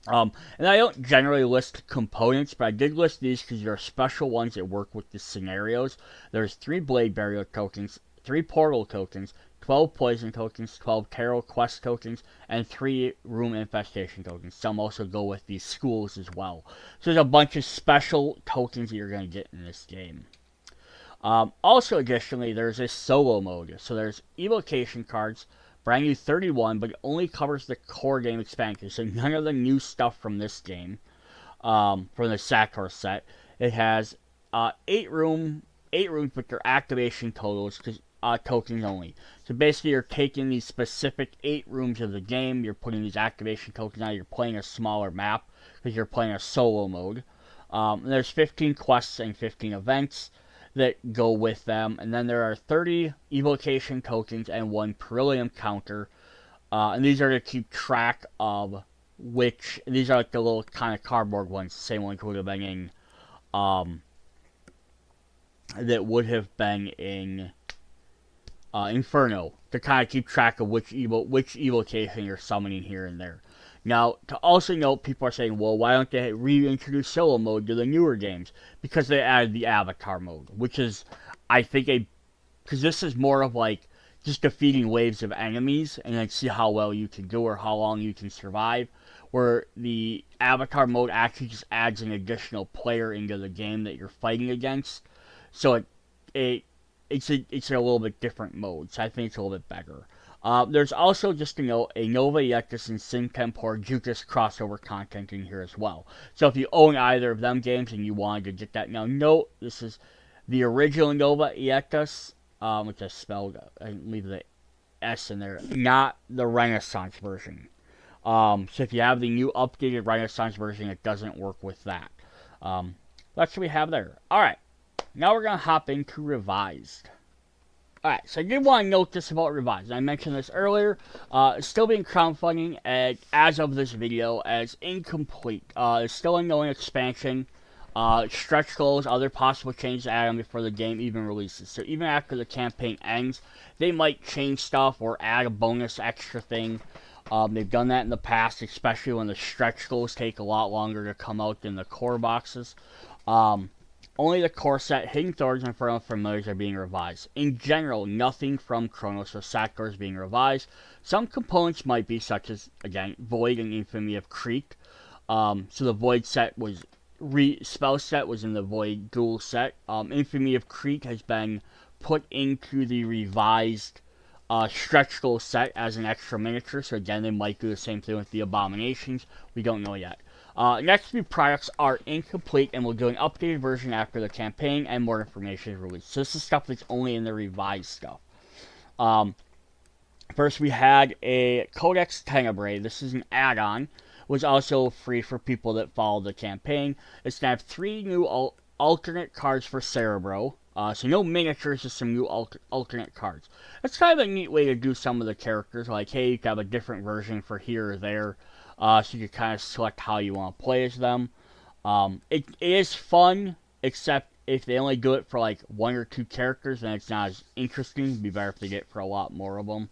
And I don't generally list components, but I did list these because there are special ones that work with the scenarios. There's 3 Blade Barrier tokens, 3 Portal tokens, 12 Poison tokens, 12 Tarot Quest tokens, and 3 Room Infestation tokens. Some also go with these schools as well. So there's a bunch of special tokens that you're going to get in this game. Also, additionally, there's a solo mode. So there's evocation cards, brand new 31, but it only covers the core game expansion. So none of the new stuff from this game, from the Sator set. It has 8 rooms, but they're activation totals, tokens only. So basically, you're taking these specific 8 rooms of the game, you're putting these activation tokens on, you're playing a smaller map, because you're playing a solo mode. There's 15 quests and 15 events that go with them, and then there are 30 evocation tokens and 1 Perillium counter, and these are to keep track of which, these are like the little kind of cardboard ones, the same ones would have been in, that would have been in Inferno, to kind of keep track of which evocation you're summoning here and there. Now, to also note, people are saying, well, why don't they reintroduce solo mode to the newer games? Because they added the avatar mode, which is, I think, because this is more of like just defeating waves of enemies and then see how well you can do or how long you can survive, where the avatar mode actually just adds an additional player into the game that you're fighting against. So it's a little bit different mode, so I think it's a little bit better. There's also, just to note, a Nova Electus and Sin Tempor Jukas crossover content in here as well. So if you own either of them games and you wanted to get that, now note, this is the original Nova Electus, which I spelled, I leave the S in there, not the Renaissance version. So if you have the new updated Renaissance version, it doesn't work with that. That's what we have there. Alright. now we're going to hop into Revised. Alright, so I did want to note this about Revised. I mentioned this earlier. It's still being crowdfunding as of this video as incomplete. It's still a known expansion. Stretch goals, other possible changes to add on before the game even releases. So even after the campaign ends, they might change stuff or add a bonus extra thing. They've done that in the past, especially when the stretch goals take a lot longer to come out than the core boxes. Only the core set, Hidden Thorns, and Infernal Familiars are being revised. In general, nothing from Chronos or Sackor is being revised. Some components might be, such as, again, Void and Infamy of Creek. So the Void set was spell set was in the Void dual set. Infamy of Creek has been put into the revised stretch goal set as an extra miniature. So again, they might do the same thing with the Abominations. We don't know yet. Next few products are incomplete and will do an updated version after the campaign and more information is released. So this is stuff that's only in the revised stuff. First we had a Codex Tenebrae. This is an add-on. Was also free for people that follow the campaign. It's going to have 3 new alternate cards for Cerebro. So no miniatures, just some new alternate cards. It's kind of a neat way to do some of the characters. Like, hey, you can have a different version for here or there. So you can kind of select how you want to play as them. It is fun, except if they only do it for like 1 or 2 characters, then it's not as interesting. It'd be better if they get it for a lot more of them.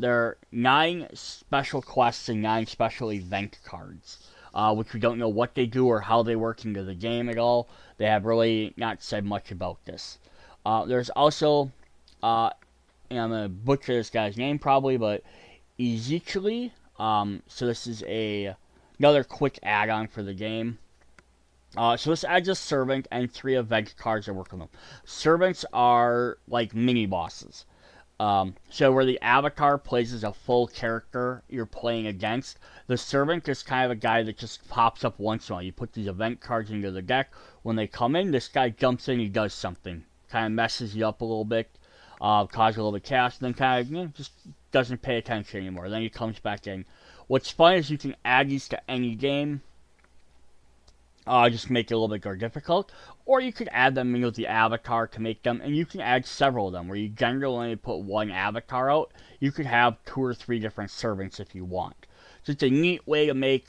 There are 9 special quests and 9 special event cards, which we don't know what they do or how they work into the game at all. They have really not said much about this. There's also, and I'm going to butcher this guy's name probably, but Ezekiel. So this is another quick add-on for the game. So this adds a servant and 3 event cards that work on them. Servants are like mini bosses. So where the avatar plays as a full character you're playing against, the servant is kind of a guy that just pops up once in a while. You put these event cards into the deck. When they come in, this guy jumps in, he does something. Kind of messes you up a little bit, causes a little bit of chaos, and then kind of just doesn't pay attention anymore. Then he comes back in. What's fun is you can add these to any game. Just make it a little bit more difficult. Or you could add them in with the avatar to make them, and you can add several of them, where you generally only put 1 avatar out. You could have 2 or 3 different servants if you want. So it's a neat way to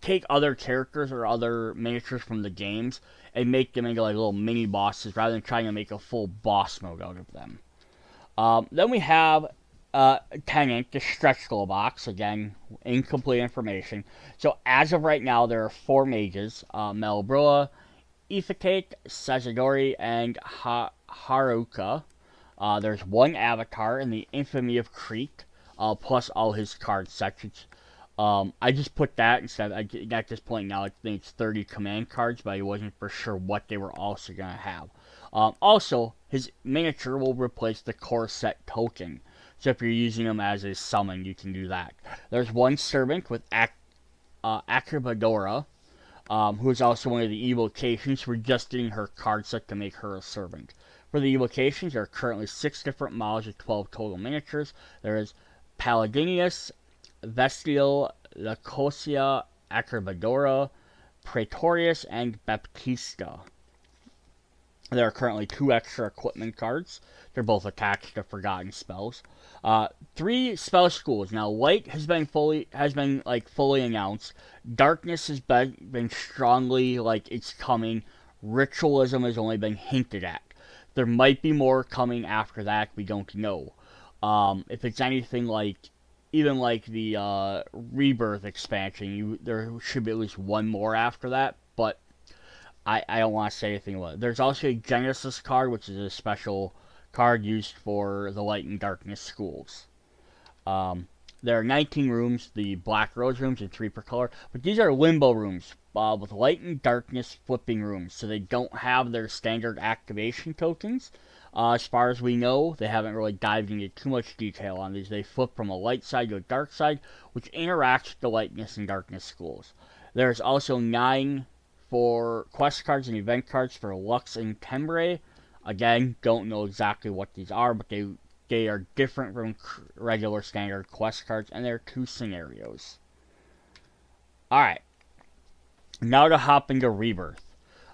take other characters or other miniatures from the games and make them into like little mini bosses rather than trying to make a full boss mode out of them. Then we have Tenant, the stretch goal box. Again, incomplete information. So as of right now, there are 4 mages: Melbroa, Ifakate, Sazadori, and Haruka. There's 1 avatar in the Infamy of Creek, plus all his card sets. I just put that instead. At this point now, I think it's 30 command cards, but I wasn't for sure what they were also going to have. Also, his miniature will replace the core set token. So if you're using them as a summon, you can do that. There's 1 servant with Akribadora, who is also one of the evocations. We're just getting her card set to make her a servant. For the evocations, there are currently 6 different models of 12 total miniatures. There is Paladinius, Vestial, Lacosia, Akribadora, Praetorius, and Baptista. There are currently 2 extra equipment cards. They're both attached to forgotten spells. 3 spell schools. Now, light has been fully announced. Darkness has been strongly it's coming. Ritualism has only been hinted at. There might be more coming after that. We don't know. If it's anything even like the Rebirth expansion, there should be at least 1 more after that. But I don't want to say anything about it. There's also a Genesis card, which is a special card used for the Light and Darkness schools. There are 19 rooms, the Black Rose rooms, and 3 per color. But these are Limbo rooms with Light and Darkness flipping rooms. So they don't have their standard activation tokens. As far as we know, they haven't really dived into too much detail on these. They flip from a light side to a dark side, which interacts with the Lightness and Darkness schools. There's also 9 for quest cards and event cards for Lux and Tembre. Again, don't know exactly what these are, but they are different from regular standard quest cards, and there are 2 scenarios. Alright, now to hop into Rebirth.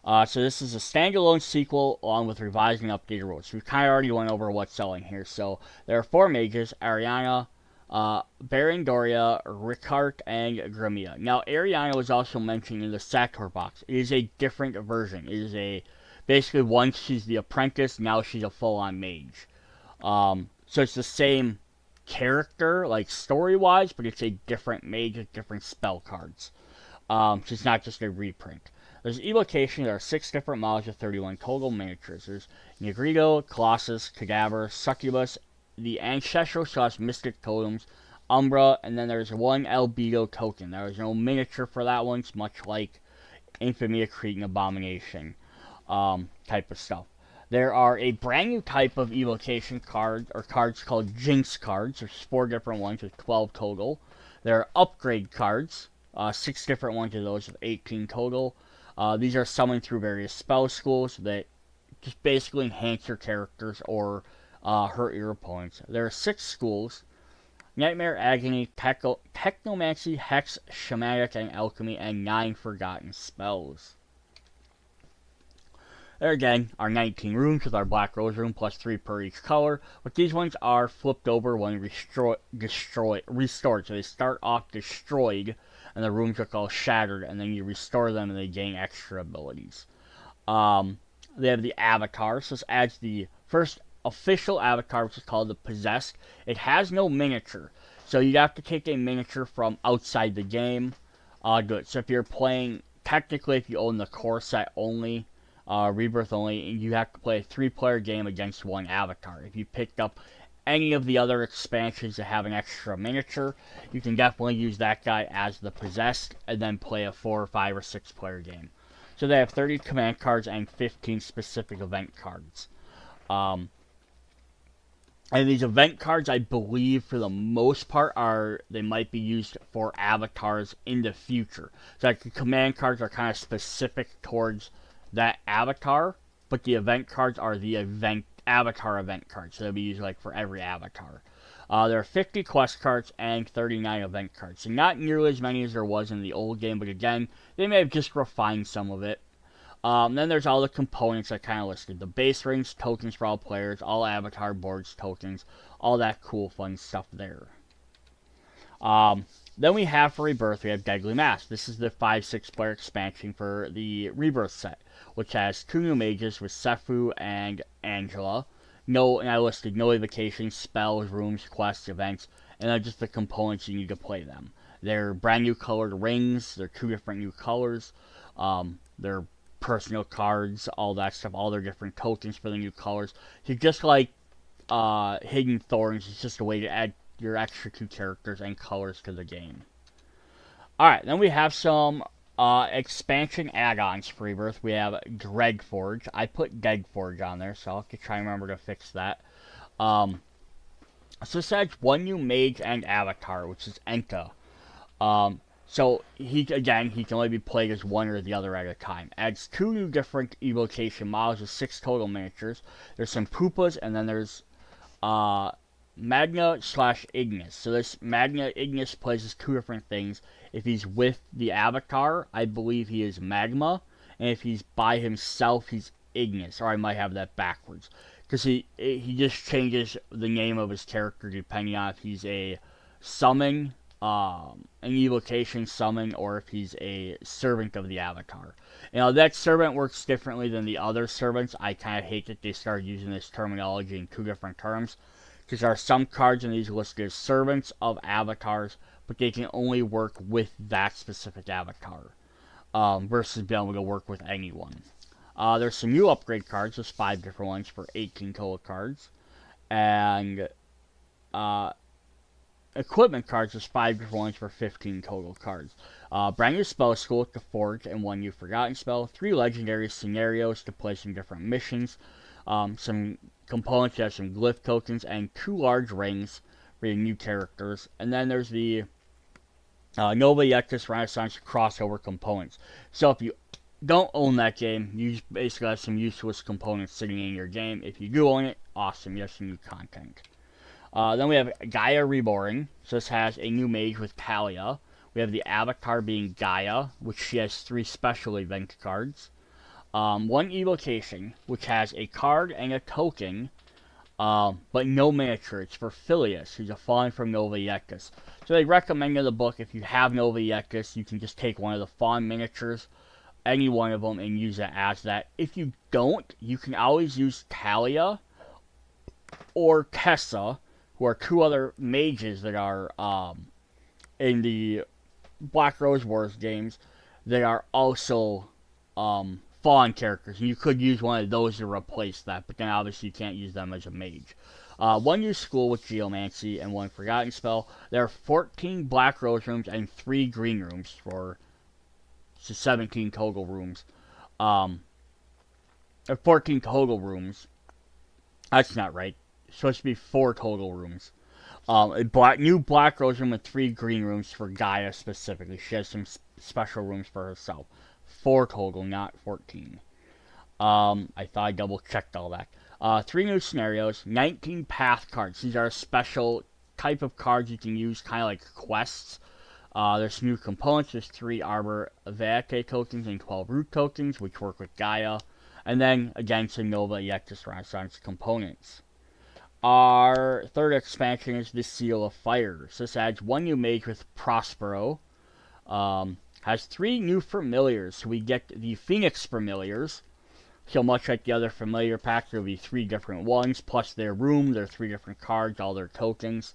So this is a standalone sequel along with revised and updated rules. We kind of already went over what's selling here. So there are 4 mages: Ariana, Berendoria, Ricard, and Grimia. Now Ariana was also mentioned in the Sator box. It is a different version. It is a basically once she's the apprentice, now she's a full-on mage. So it's the same character, like story-wise, but it's a different mage with different spell cards. So it's not just a reprint. There's evocation. There are 6 different models with 31 total miniatures. There's Negrito, Colossus, Cadaver, Succubus, the Ancestral / Mystic Totems, Umbra, and then there's 1 Albedo token. There is no miniature for that one. It's much like Infamy, Cretan Abomination type of stuff. There are a brand new type of evocation card, or cards called Jinx cards. There's 4 different ones with 12 total. There are upgrade cards, 6 different ones of those with 18 total. These are summoned through various spell schools that just basically enhance your characters or hurt your opponents. There are 6 schools: Nightmare, Agony, Technomancy, Hex, Shamanic, and Alchemy, and 9 forgotten spells. There again are 19 rooms with our Black Rose room plus 3 per each color, but these ones are flipped over when restored. So they start off destroyed, and the rooms look all shattered, and then you restore them and they gain extra abilities. They have the avatar, so this adds the first official avatar, which is called the Possessed. It has no miniature, so you'd have to take a miniature from outside the game. Good. So if you're playing, technically if you own the core set only, Rebirth only, you have to play a 3-player game against 1 avatar. If you picked up any of the other expansions that have an extra miniature, you can definitely use that guy as the Possessed, and then play a 4, 5, or 6-player game. So they have 30 command cards and 15 specific event cards. And these event cards, I believe, for the most part, they might be used for avatars in the future. So like the command cards are kind of specific towards that avatar, but the event cards are the avatar event cards, so they'll be used like for every avatar. There are 50 quest cards and 39 event cards, so not nearly as many as there was in the old game, but again, they may have just refined some of it. Then there's all the components I kind of listed: the base rings, tokens for all players, all avatar boards, tokens, all that cool fun stuff there. Then we have for Rebirth, we have Deadly Mask. This is the 5-6 player expansion for the Rebirth set, which has 2 new mages with Sephu and Angela. And I listed no evocations, spells, rooms, quests, events, and then just the components you need to play them. They're brand new colored rings. They're 2 different new colors. They're personal cards, all that stuff, all their different tokens for the new colors. So just like Hidden Thorns, it's just a way to add your extra 2 characters and colors to the game. Alright, then we have some expansion add-ons for Rebirth. We have Dreadforge. I put Deadforge on there, so I'll have to try and remember to fix that. So this adds 1 new mage and avatar, which is Enta. So he can only be played as one or the other at a time. Adds 2 new different evocation models with 6 total miniatures. There's some Poopas, and then there's Magna / Ignis. So this Magna Ignis plays as 2 different things. If he's with the avatar, I believe he is Magma, and if he's by himself, he's Ignis. Or I might have that backwards, because he just changes the name of his character depending on if he's a summon, an evocation summon, or if he's a servant of the avatar. That servant works differently than the other servants. I kind of hate that they started using this terminology in 2 different terms, because there are some cards in these listed as servants of avatars, but they can only work with that specific avatar, versus being able to work with anyone. There's some new upgrade cards. There's 5 different ones for 18 total cards. And equipment cards, there's 5 different ones for 15 total cards. Brand new spell school to Forge, and 1 new forgotten spell. 3 legendary scenarios to play some different missions. Some components that have some glyph tokens, and 2 large rings for your new characters. And then there's the Nova Yectus Renaissance crossover components. So if you don't own that game, you basically have some useless components sitting in your game. If you do own it, awesome, you have some new content. Then we have Gaia Reborn. So this has a new mage with Talia. We have the avatar being Gaia, which she has 3 special event cards. one evocation, which has a card and a token, but no miniature. It's for Phileas, who's a fawn from Nova Yectus. So they recommend in the book, if you have Nova Yectus, you can just take one of the fawn miniatures, any one of them, and use it as that. If you don't, you can always use Talia or Tessa, who are two other mages that are in the Black Rose Wars games that are also fawn characters. And you could use one of those to replace that, but then obviously you can't use them as a mage. One use school with Geomancy and one Forgotten Spell. There are 14 Black Rose rooms and 3 green rooms for 17 total rooms. 14 total rooms. That's not right. It's supposed to be 4 total rooms. A new Black Rose room with 3 green rooms for Gaia specifically. She has some special rooms for herself. 4 total, not 14. I thought I double checked all that. 3 new scenarios, 19 path cards. These are a special type of cards you can use, kind of like quests. There's some new components. There's 3 Arbor Vitae tokens and 12 Root tokens, which work with Gaia. And then, again, some Nova Yectus Renaissance components. Our third expansion is the Seal of Fire. So this adds 1 new mage with Prospero. Has 3 new familiars. So we get the Phoenix familiars. So much like the other familiar packs, there will be 3 different ones, plus their room, their 3 different cards, all their tokens.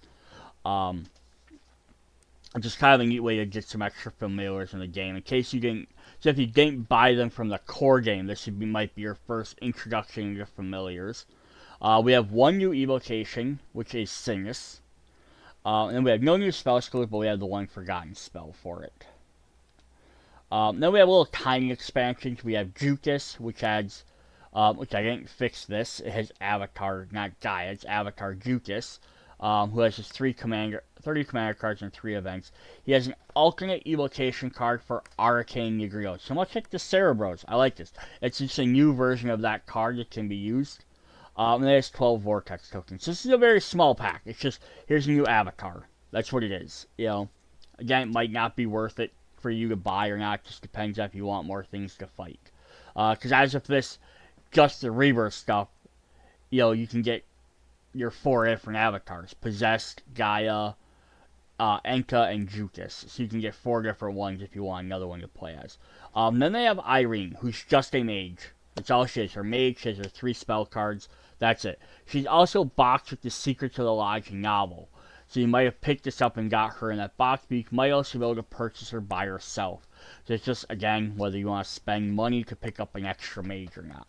Just kind of a neat way to get some extra familiars in the game. In case you didn't, so if you didn't buy them from the core game, this might be your first introduction to familiars. We have 1 new evocation, which is Sinus. And we have no new spell skills, but we have the 1 forgotten spell for it. Then we have little tiny expansions. We have Jukas, which adds, which I didn't fix this. It has Avatar, not Gaia, it's Avatar Jukas, who has his 30 commander cards and 3 events. He has an alternate evocation card for Arcane Negrio. So much like the Cerebros. I like this. It's just a new version of that card that can be used. And there's 12 Vortex tokens. This is a very small pack. It's just, here's a new avatar. That's what it is. You know, again, it might not be worth it for you to buy or not. It just depends if you want more things to fight. Because as of this, just the Rebirth stuff, you know, you can get your 4 different avatars. Possessed, Gaia, Enka, and Jukas. So you can get 4 different ones if you want another one to play as. Then they have Irene, who's just a mage. That's all she is. Her mage, she has her 3 spell cards. That's it. She's also boxed with the Secrets of the Lodge novel. So you might have picked this up and got her in that box, but you might also be able to purchase her by herself. So it's just, again, whether you want to spend money to pick up an extra mage or not.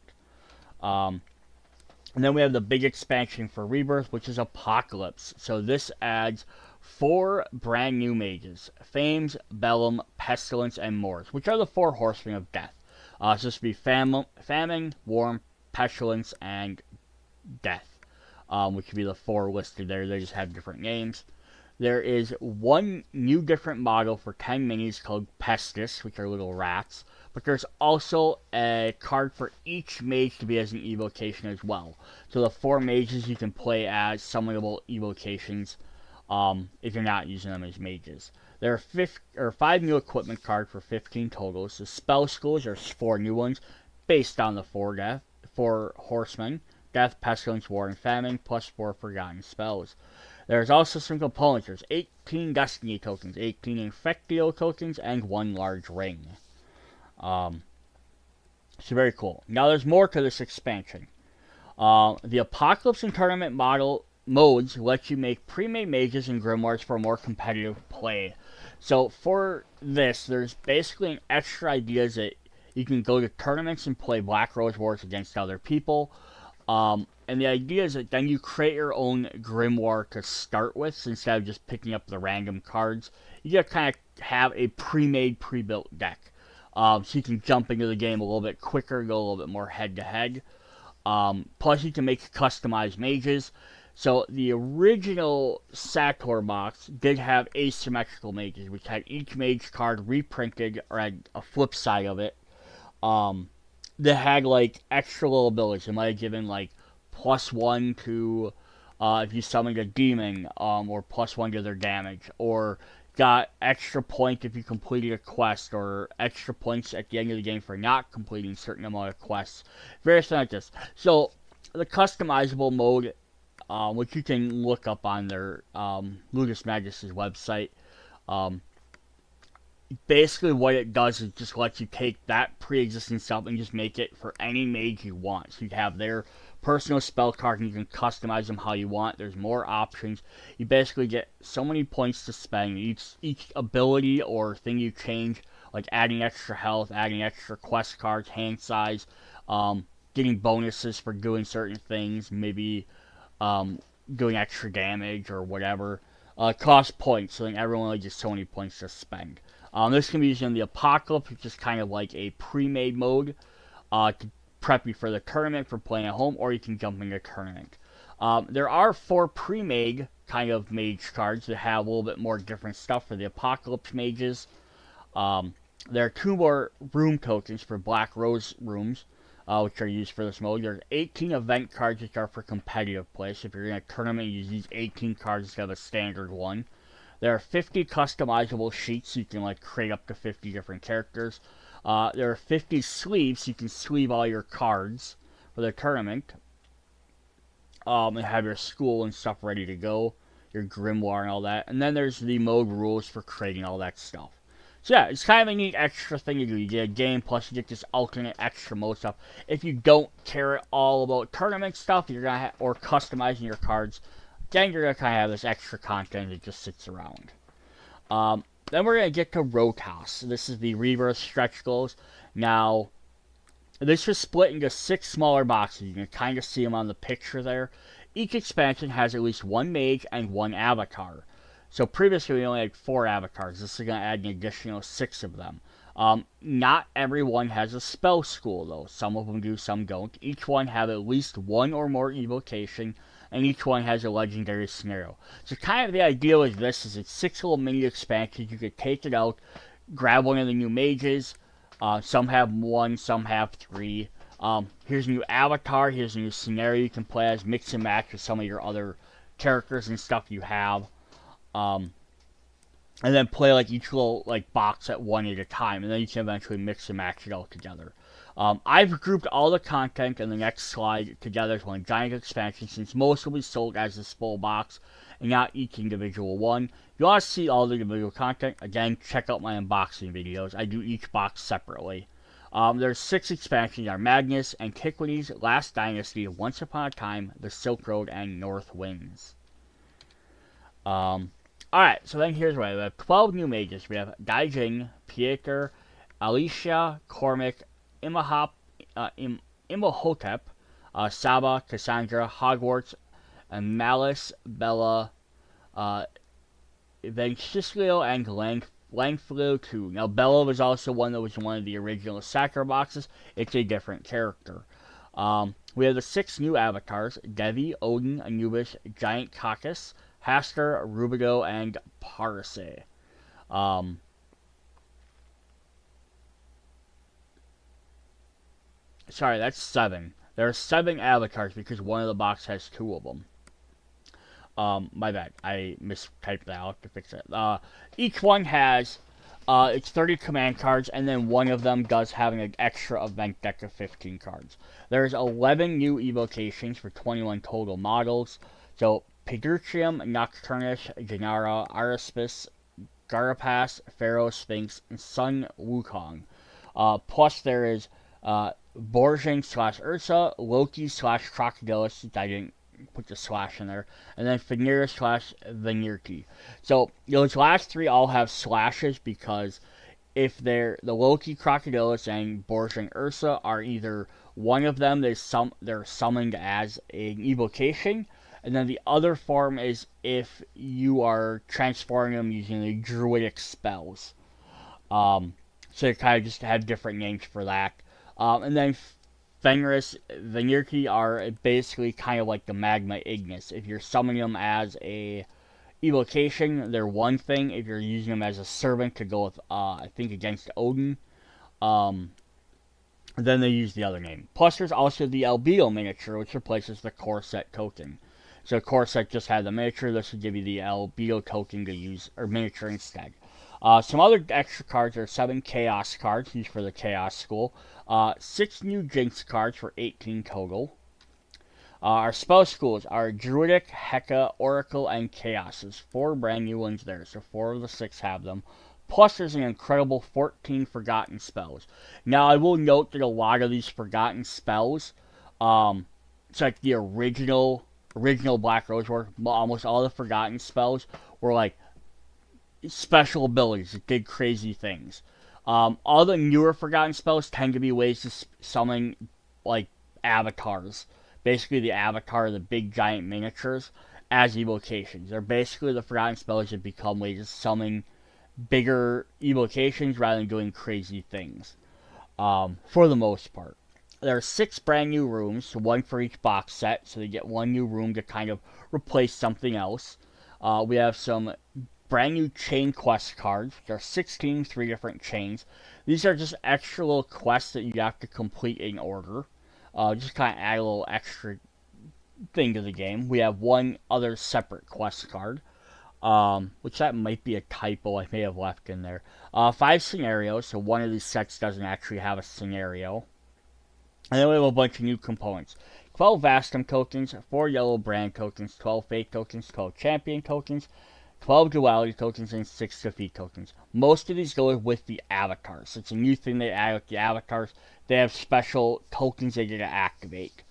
And then we have the big expansion for Rebirth, which is Apocalypse. So this adds 4 brand new mages. Fames, Bellum, Pestilence, and Moors, which are the 4 horsemen of death. So this would be Famine, Warm, Pestilence, and Death, which would be the 4 listed there. They just have different names. There is 1 new different model for 10 minis called Pestis, which are little rats. But there's also a card for each mage to be as an evocation as well. So the 4 mages you can play as summonable evocations if you're not using them as mages. There are 5 new equipment cards for 15 totals. The spell schools are 4 new ones based on the 4 horsemen. Death, Pestilence, War, and Famine, plus 4 forgotten spells. There's also some components. There's 18 Destiny tokens, 18 Infectio tokens, and 1 large ring. So very cool. Now there's more to this expansion. The Apocalypse and Tournament modes let you make pre-made mages and grimoires for more competitive play. So for this, there's basically an extra idea that you can go to tournaments and play Black Rose Wars against other people. And the idea is that then you create your own grimoire to start with, instead of just picking up the random cards. You just kind of have a pre-made, pre-built deck. So you can jump into the game a little bit quicker, go a little bit more head-to-head. Plus you can make customized mages. So the original Sator box did have asymmetrical mages, which had each mage card reprinted or had a flip side of it. That had like extra little abilities. It might have given like +1 to if you summoned a demon, or +1 to their damage, or got extra points if you completed a quest, or extra points at the end of the game for not completing a certain amount of quests. Various things like this. So the customizable mode, which you can look up on their Ludus Magus' website, um, basically what it does is just lets you take that pre-existing stuff and just make it for any mage you want. So you have their personal spell card and you can customize them how you want. There's more options. You basically get so many points to spend. Each ability or thing you change, like adding extra health, adding extra quest cards, hand size, getting bonuses for doing certain things, maybe um, doing extra damage or whatever, cost points. So then everyone only gets so many points to spend. This can be used in the Apocalypse, which is kind of like a pre-made mode to prep you for the tournament for playing at home, or you can jump into a tournament. There are 4 pre-made kind of mage cards that have a little bit more different stuff for the Apocalypse mages. There are 2 more room tokens for Black Rose rooms, which are used for this mode. There's 18 event cards which are for competitive play. So if you're in a tournament, you use these 18 cards instead of a standard one. There are 50 customizable sheets, so you can like create up to 50 different characters. There are 50 sleeves, so you can sleeve all your cards for the tournament. And have your school and stuff ready to go, your grimoire and all that. And then there's the mode rules for creating all that stuff. So yeah, it's kind of a neat extra thing to do. You get a game, plus you get this alternate extra mode stuff. If you don't care at all about tournament stuff, you're gonna or customizing your cards, then you're gonna kind of have this extra content that just sits around. Then we're gonna get to Rotas. This is the reverse stretch goals. Now, this was split into 6 smaller boxes. You can kind of see them on the picture there. Each expansion has at least 1 mage and 1 avatar. So previously we only had 4 avatars. This is going to add an additional 6 of them. Not everyone has a spell school though. Some of them do, some don't. Each one have at least 1 or more evocation, and each one has a legendary scenario. So kind of the idea with this is it's 6 little mini expansions. You could take it out, grab one of the new mages. Some have 1, some have 3. Here's a new avatar, here's a new scenario you can play as, mix and match with some of your other characters and stuff you have. And then play like each little like box at one at a time, and then you can eventually mix and match it all together. I've grouped all the content in the next slide together as one giant expansion, since most will be sold as this full box and not each individual one. If you want to see all the individual content, again, check out my unboxing videos. I do each box separately. There's 6 expansions: are Magnus, Antiquities, Last Dynasty, Once Upon a Time, The Silk Road, and North Winds. Alright, so then here's what we have 12 new mages. We have Daijing, Pieter, Alicia, Cormac, Imhotep, Saba, Cassandra, Hogwarts, and Malice, Bella, Vencisco, and Langflew too. Now, Bella was also one that was in one of the original Sacker boxes. It's a different character. We have the 6 new avatars: Devi, Odin, Anubis, Giant Caucus, Haster, Rubido, and Parse. Sorry, that's 7. There are 7 avatars because one of the boxes has 2 of them. My bad. I mistyped that. I'll have to fix it. Each one has it's 30 command cards, and then one of them does have an extra event deck of 15 cards. There's 11 new evocations for 21 total models. So Pedrutrium, Nocturnus, Genara, Araspis, Garapas, Pharaoh, Sphinx, and Sun Wukong. Plus there is Borjing / Ursa, Loki / Crocodilus. I didn't put the slash in there. And then Fenrir / Venirti. So those last 3 all have slashes because if they're the Loki, Crocodilus, and Borjing Ursa are either one of them, they're summoned as an evocation, and then the other form is if you are transforming them using the druidic spells. So they kind of just have different names for that. And then Fenris, Venirti are basically kind of like the Magma Ignis. If you're summoning them as a evocation, they're one thing. If you're using them as a servant to go with, I think, against Odin, then they use the other name. Plus, there's also the Albedo miniature, which replaces the core set token. So of course I just had the miniature. This would give you the albedo token to use, or miniature instead. Some other extra cards are 7 Chaos cards, used for the Chaos School. 6 new Jinx cards for 18 total. Our spell schools are Druidic, Heka, Oracle, and Chaos. There's 4 brand new ones there, so 4 of the 6 have them. Plus, there's an incredible 14 forgotten spells. Now, I will note that a lot of these forgotten spells, it's like the original Black Rose War, almost all the forgotten spells were like special abilities that did crazy things. All the newer forgotten spells tend to be ways to summon like avatars. Basically, the avatar, the big giant miniatures, as evocations. They're basically the forgotten spells that become ways to summon bigger evocations rather than doing crazy things. For the most part. There are 6 brand new rooms, so 1 for each box set, so they get 1 new room to kind of replace something else. We have some brand new chain quest cards. There are 16, 3 different chains. These are just extra little quests that you have to complete in order. Just kind of add a little extra thing to the game. We have 1 other separate quest card, which that might be a typo I may have left in there. 5 scenarios, so 1 of these sets doesn't actually have a scenario. And then we have a bunch of new components. 12 Vastum tokens, 4 Yellow Brand tokens, 12 Fate tokens, 12 Champion tokens, 12 Duality tokens, and 6 Defeat tokens. Most of these go with the avatars. It's a new thing they add with the avatars. They have special tokens they get to activate.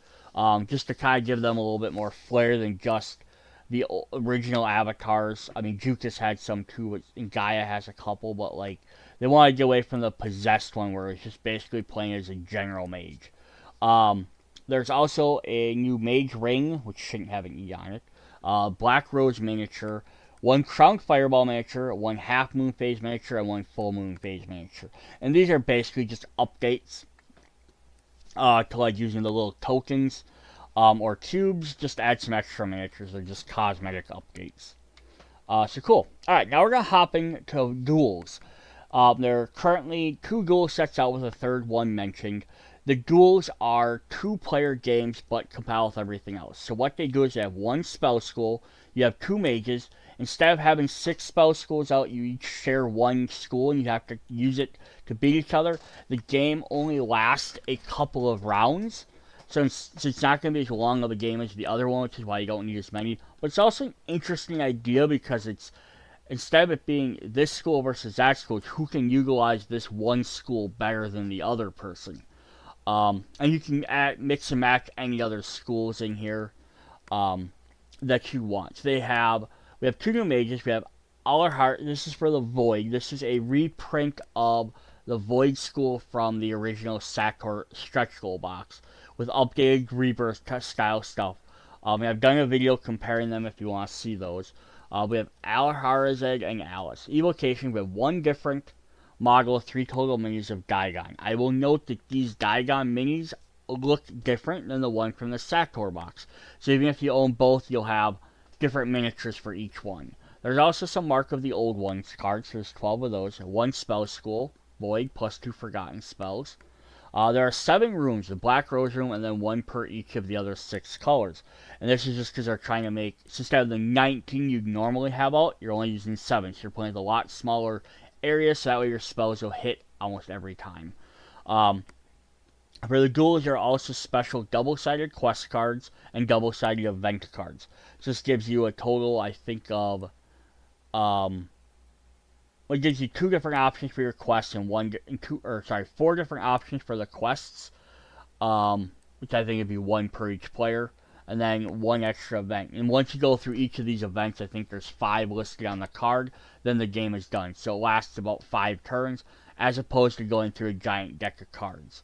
Just to kind of give them a little bit more flair than just the original avatars. I mean, Jukas had some too, and Gaia has a couple, but like, they want to get away from the possessed one where it's just basically playing as a general mage. There's also a new Mage Ring, which shouldn't have an E on it. Black Rose miniature, 1 Crown Fireball miniature, 1 Half Moon Phase miniature, and 1 Full Moon Phase miniature. And these are basically just updates to like using the little tokens or cubes, just to add some extra miniatures. They're just cosmetic updates. So cool. Alright, now we're going to hop into duels. There are currently 2 duel sets out with a third one mentioned. The duels are 2-player games, but compile with everything else. So what they do is they have 1 spell school, you have 2 mages. Instead of having 6 spell schools out, you each share 1 school, and you have to use it to beat each other. The game only lasts a couple of rounds, so it's not going to be as long of a game as the other one, which is why you don't need as many. But it's also an interesting idea because it's, instead of it being this school versus that school, it's who can utilize this one school better than the other person. And you can mix and match any other schools in here that you want. So we have 2 new mages. We have Allerheart. This is for the Void. This is a reprint of the Void school from the original Sator stretch goal box with updated Rebirth style stuff. I've done a video comparing them if you want to see those. We have Allerharazed and Alice. Evocation, we have 1 different model of 3 total minis of Digon. I will note that these Digon minis look different than the one from the Sator box. So even if you own both, you'll have different miniatures for each one. There's also some Mark of the Old Ones cards. There's 12 of those. 1 spell school, Void, plus 2 forgotten spells. There are 7 rooms, the Black Rose room, and then 1 per each of the other 6 colors. And this is just because they're trying to make, so instead of the 19 you'd normally have out, you're only using 7. So you're playing with a lot smaller area, so that way your spells will hit almost every time. For the duels, there are also special double-sided quest cards and double-sided event cards. So this gives you a total, I think, of it gives you 2 different options for your quests and 4 different options for the quests, which I think would be 1 per each player, and then 1 extra event. And once you go through each of these events, I think there's 5 listed on the card, then the game is done. So it lasts about 5 turns, as opposed to going through a giant deck of cards.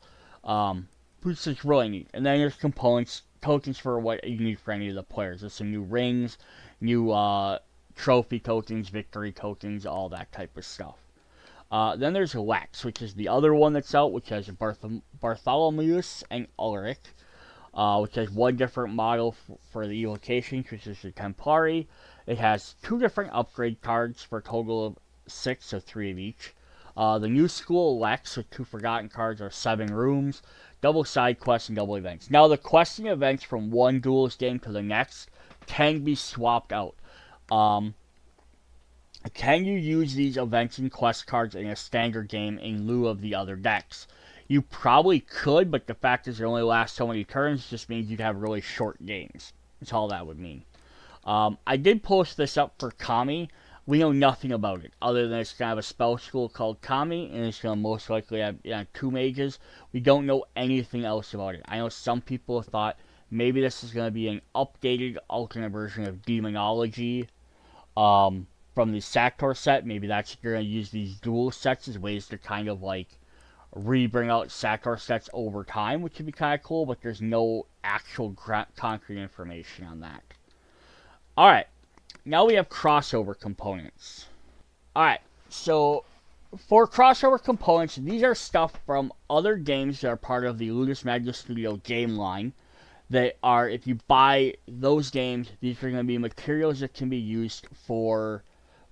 Which is really neat. And then there's components, tokens for what you need for any of the players. There's some new rings, new trophy tokens, victory tokens, all that type of stuff. Then there's Lex, which is the other one that's out, which has Bartholomeus and Ulrich, which has 1 different model for the evocation, which is the Templari. It has 2 different upgrade cards for a total of 6, so 3 of each. The new school Lex with 2 forgotten cards are 7 rooms, double side quests, and double events. Now the questing events from one duelist game to the next can be swapped out. Um, can you use these events and quest cards in a standard game in lieu of the other decks? You probably could, but the fact is it only lasts so many turns just means you'd have really short games. That's all that would mean. I did post this up for Kami. We know nothing about it, other than it's going to have a spell school called Kami, and it's going to most likely have 2 mages. We don't know anything else about it. I know some people have thought maybe this is going to be an updated alternate version of Demonology, from the Sator set. Maybe that's you're going to use these dual sets as ways to kind of like re-bring out Sator sets over time, which would be kind of cool, but there's no actual concrete information on that. Alright, now we have crossover components. Alright, so for crossover components, these are stuff from other games that are part of the Ludus Magnus Studio game line. They are, if you buy those games, these are going to be materials that can be used for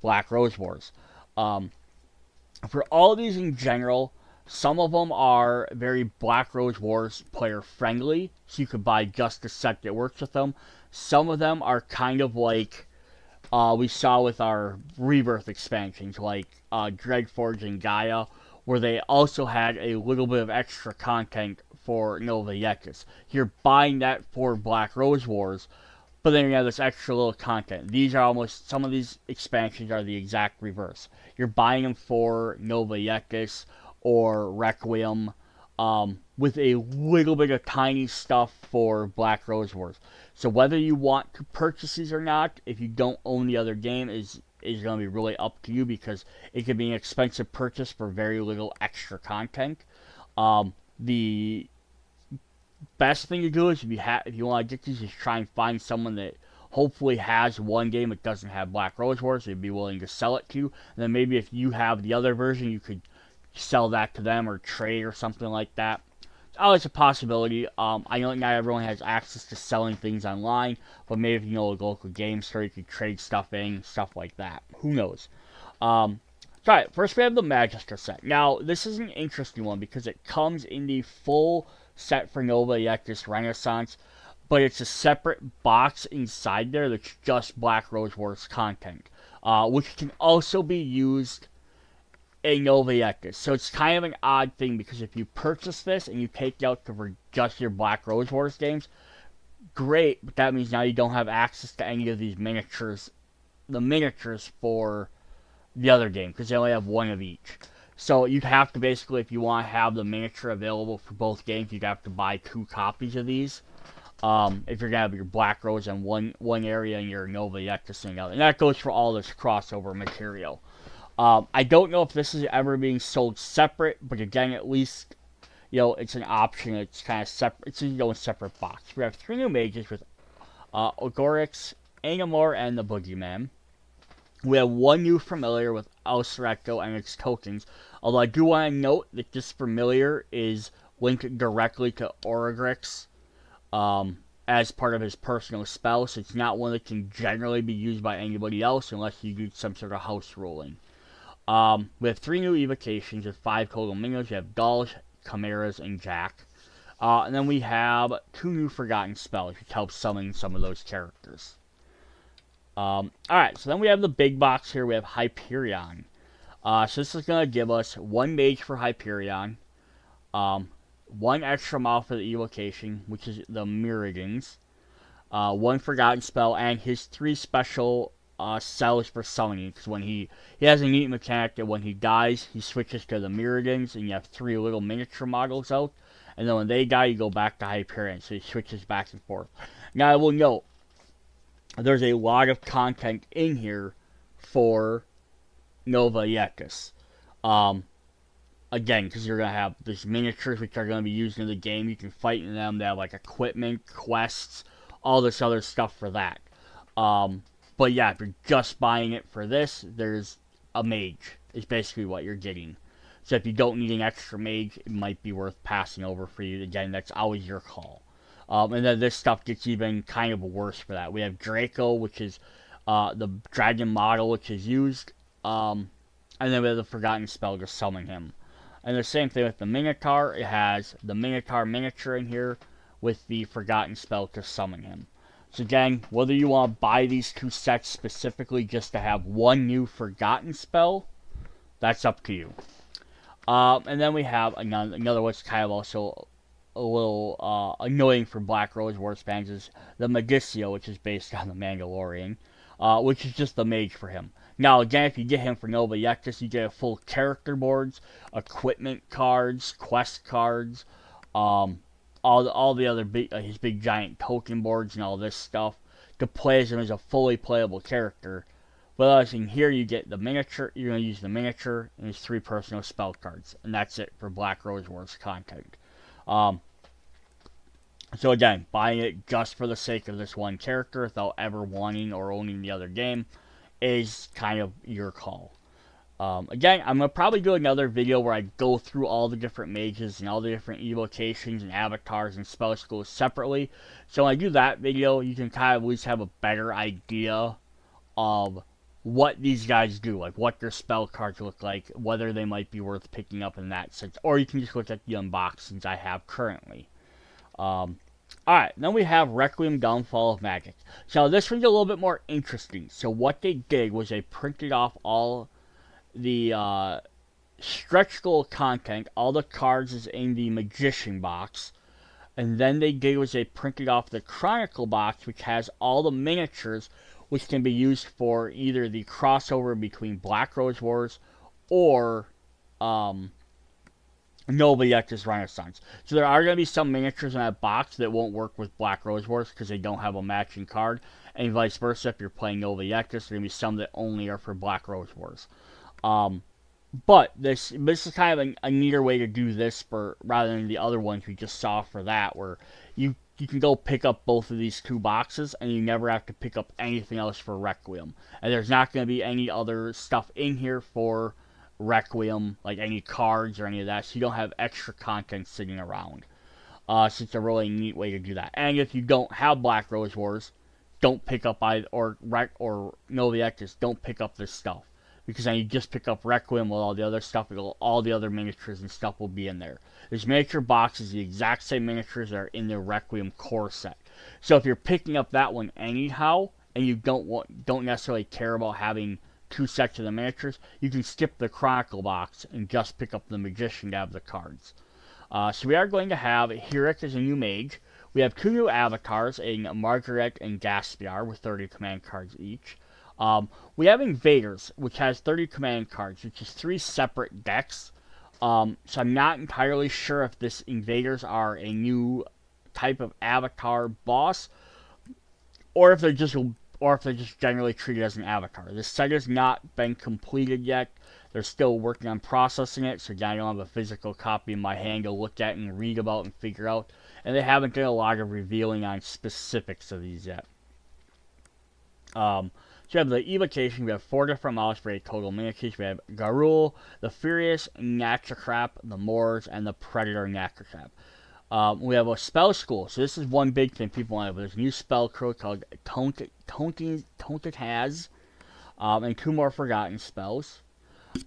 Black Rose Wars. For all of these in general, some of them are very Black Rose Wars player friendly, so you could buy just a set that works with them. Some of them are kind of like we saw with our Rebirth expansions, like Dreadforge and Gaia, where they also had a little bit of extra content for Nova Yekis. You're buying that for Black Rose Wars, but then you have this extra little content. These are almost, some of these expansions are the exact reverse. You're buying them for Nova Yekis or Requiem, with a little bit of tiny stuff for Black Rose Wars. So whether you want to purchase these or not, if you don't own the other game, is going to be really up to you, because it could be an expensive purchase for very little extra content. The best thing to do is if you want to get these, is try and find someone that hopefully has one game that doesn't have Black Rose Wars. They'd be willing to sell it to you, and then maybe if you have the other version, you could sell that to them or trade or something like that. It's always a possibility. I know not everyone has access to selling things online, but maybe if you know a local game store, you could trade stuff in, stuff like that. Who knows? Alright, first we have the Magister set. Now, this is an interesting one because it comes in the full set for Nova Yekis Renaissance, but it's a separate box inside there that's just Black Rose Wars content, which can also be used in Nova Yekis. So it's kind of an odd thing, because if you purchase this and you take it out for just your Black Rose Wars games, great, but that means now you don't have access to any of these miniatures, the miniatures for the other game, because they only have one of each. So you'd have to basically, if you want to have the miniature available for both games, you'd have to buy 2 copies of these. If you're going to have your Black Rose in one area and your Nova Yekis in the other. And that goes for all this crossover material. I don't know if this is ever being sold separate, but again, at least, it's an option. It's kind of separate. It's in a separate box. We have 3 new mages with Ogorix, Anamor, and the Boogeyman. We have 1 new familiar with El Serecto and its tokens, although I do want to note that this familiar is linked directly to Ogorix as part of his personal spell, so it's not one that can generally be used by anybody else unless you do some sort of house ruling. We have 3 new evocations with 5 total minions. We have dolls, chimeras, and Jack. And then we have 2 new forgotten spells, which help summon some of those characters. Alright, so then we have the big box here. We have Hyperion. So this is going to give us 1 mage for Hyperion, 1 extra model for the evocation, which is the Mirrodings, 1 forgotten spell, and his 3 special cells for summoning, because when he has a neat mechanic that when he dies, he switches to the Mirrodings, and you have 3 little miniature models out, and then when they die, you go back to Hyperion, so he switches back and forth. Now, I will note, there's a lot of content in here for Nova Yekis. Again, because you're going to have these miniatures which are going to be used in the game. You can fight in them. They have like equipment, quests, all this other stuff for that. But yeah, if you're just buying it for this, there's a mage is basically what you're getting. So if you don't need an extra mage, it might be worth passing over for you. Again, that's always your call. And then this stuff gets even kind of worse for that. We have Draco, which is the dragon model, which is used. And then we have the Forgotten spell to summon him. And the same thing with the Minotaur. It has the Minotaur miniature in here with the Forgotten spell to summon him. So again, whether you want to buy these two sets specifically just to have one new forgotten spell, that's up to you. And then we have another what's kind of also a little annoying for Black Rose Wars fans is the Magicio, which is based on the Mandalorian, which is just the mage for him. Now, again, if you get him for Nova Yectus, you get a full character boards, equipment cards, quest cards, all the other his big giant token boards and all this stuff to play as him as a fully playable character. But as in here, you get the miniature. You're gonna use the miniature and his 3 personal spell cards, and that's it for Black Rose Wars content. So again, buying it just for the sake of this one character without ever wanting or owning the other game is kind of your call. Again, I'm going to probably do another video where I go through all the different mages and all the different evocations and avatars and spell schools separately. So when I do that video, you can kind of at least have a better idea of what these guys do, like what their spell cards look like, whether they might be worth picking up in that sense, or you can just look at the unboxings I have currently. Alright, then we have Requiem Downfall of Magic. So this one's a little bit more interesting. So what they did was they printed off all the stretch goal content, all the cards is in the Magician box, and then they did was they printed off the Chronicle box, which has all the miniatures, which can be used for either the crossover between Black Rose Wars or Nova Yectus Renaissance. So there are going to be some miniatures in that box that won't work with Black Rose Wars because they don't have a matching card, and vice versa. If you're playing Nova Yectus, there are going to be some that only are for Black Rose Wars. But this is kind of a neater way to do this for rather than the other ones we just saw for that, where you can go pick up both of these 2 boxes and you never have to pick up anything else for Requiem. And there's not going to be any other stuff in here for Requiem, like any cards or any of that, so you don't have extra content sitting around. So it's a really neat way to do that. And if you don't have Black Rose Wars, don't pick up either, or Nova Yectus, don't pick up this stuff. Because then you just pick up Requiem with all the other stuff, all the other miniatures and stuff will be in there. This miniature box is the exact same miniatures that are in the Requiem core set. So if you're picking up that one anyhow, and you don't necessarily care about having 2 sets of the miniatures, you can skip the Chronicle box and just pick up the Magician to have the cards. So we are going to have Hirik as a new mage. We have 2 new avatars, in Margaret and Gaspiar, with 30 command cards each. We have Invaders, which has 30 command cards, which is 3 separate decks. So I'm not entirely sure if this Invaders are a new type of avatar boss, or if they're just generally treated as an avatar. This set has not been completed yet. They're still working on processing it, so again, I don't have a physical copy in my hand to look at and read about and figure out. And they haven't done a lot of revealing on specifics of these yet. So we have the evocation. We have 4 different models for a total miniatures. We have Garul, the Furious Nakrasap, the Moors, and the Predator Nakrasap. We have a spell school. So this is one big thing people want. There's a new spell crew called Tontitaz, and 2 more forgotten spells.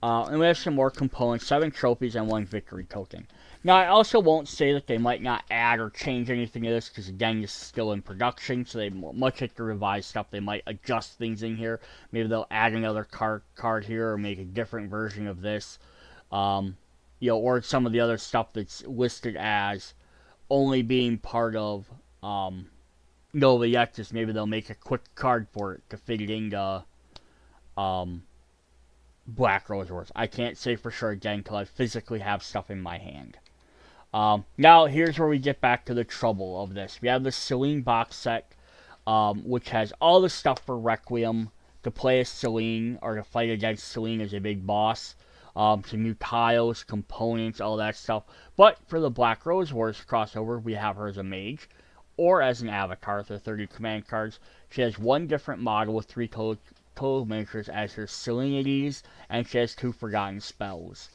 And we have some more components, 7 trophies and 1 victory token. Now, I also won't say that they might not add or change anything to this, because again, this is still in production, so they, much like the revised stuff, they might adjust things in here. Maybe they'll add another card here, or make a different version of this. Or some of the other stuff that's listed as only being part of Nova Yectus, maybe they'll make a quick card for it to fit it into Black Rose Wars. I can't say for sure again until I physically have stuff in my hand. Now, here's where we get back to the trouble of this. We have the Selene box set, which has all the stuff for Requiem to play as Selene, or to fight against Selene as a big boss. Some new tiles, components, all that stuff. But for the Black Rose Wars crossover, we have her as a mage, or as an avatar with her 30 command cards. She has 1 different model with 3 total miniatures as her Selenities, and she has 2 forgotten spells.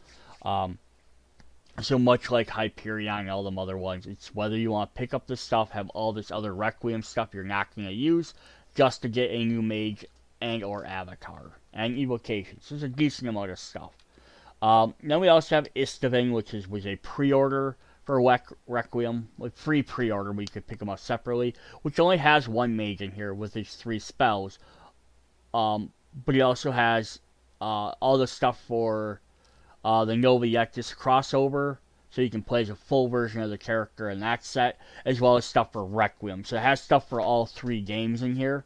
So much like Hyperion and all them other ones, it's whether you want to pick up this stuff, have all this other Requiem stuff you're not going to use, just to get a new mage and or avatar, and evocation. So there's a decent amount of stuff. Then we also have Istaving, which was a pre-order for Requiem with free pre-order. We could pick them up separately, which only has one mage in here with his 3 spells. But he also has all the stuff for the Nova Yectis crossover, so you can play as a full version of the character in that set, as well as stuff for Requiem. So it has stuff for all 3 games in here.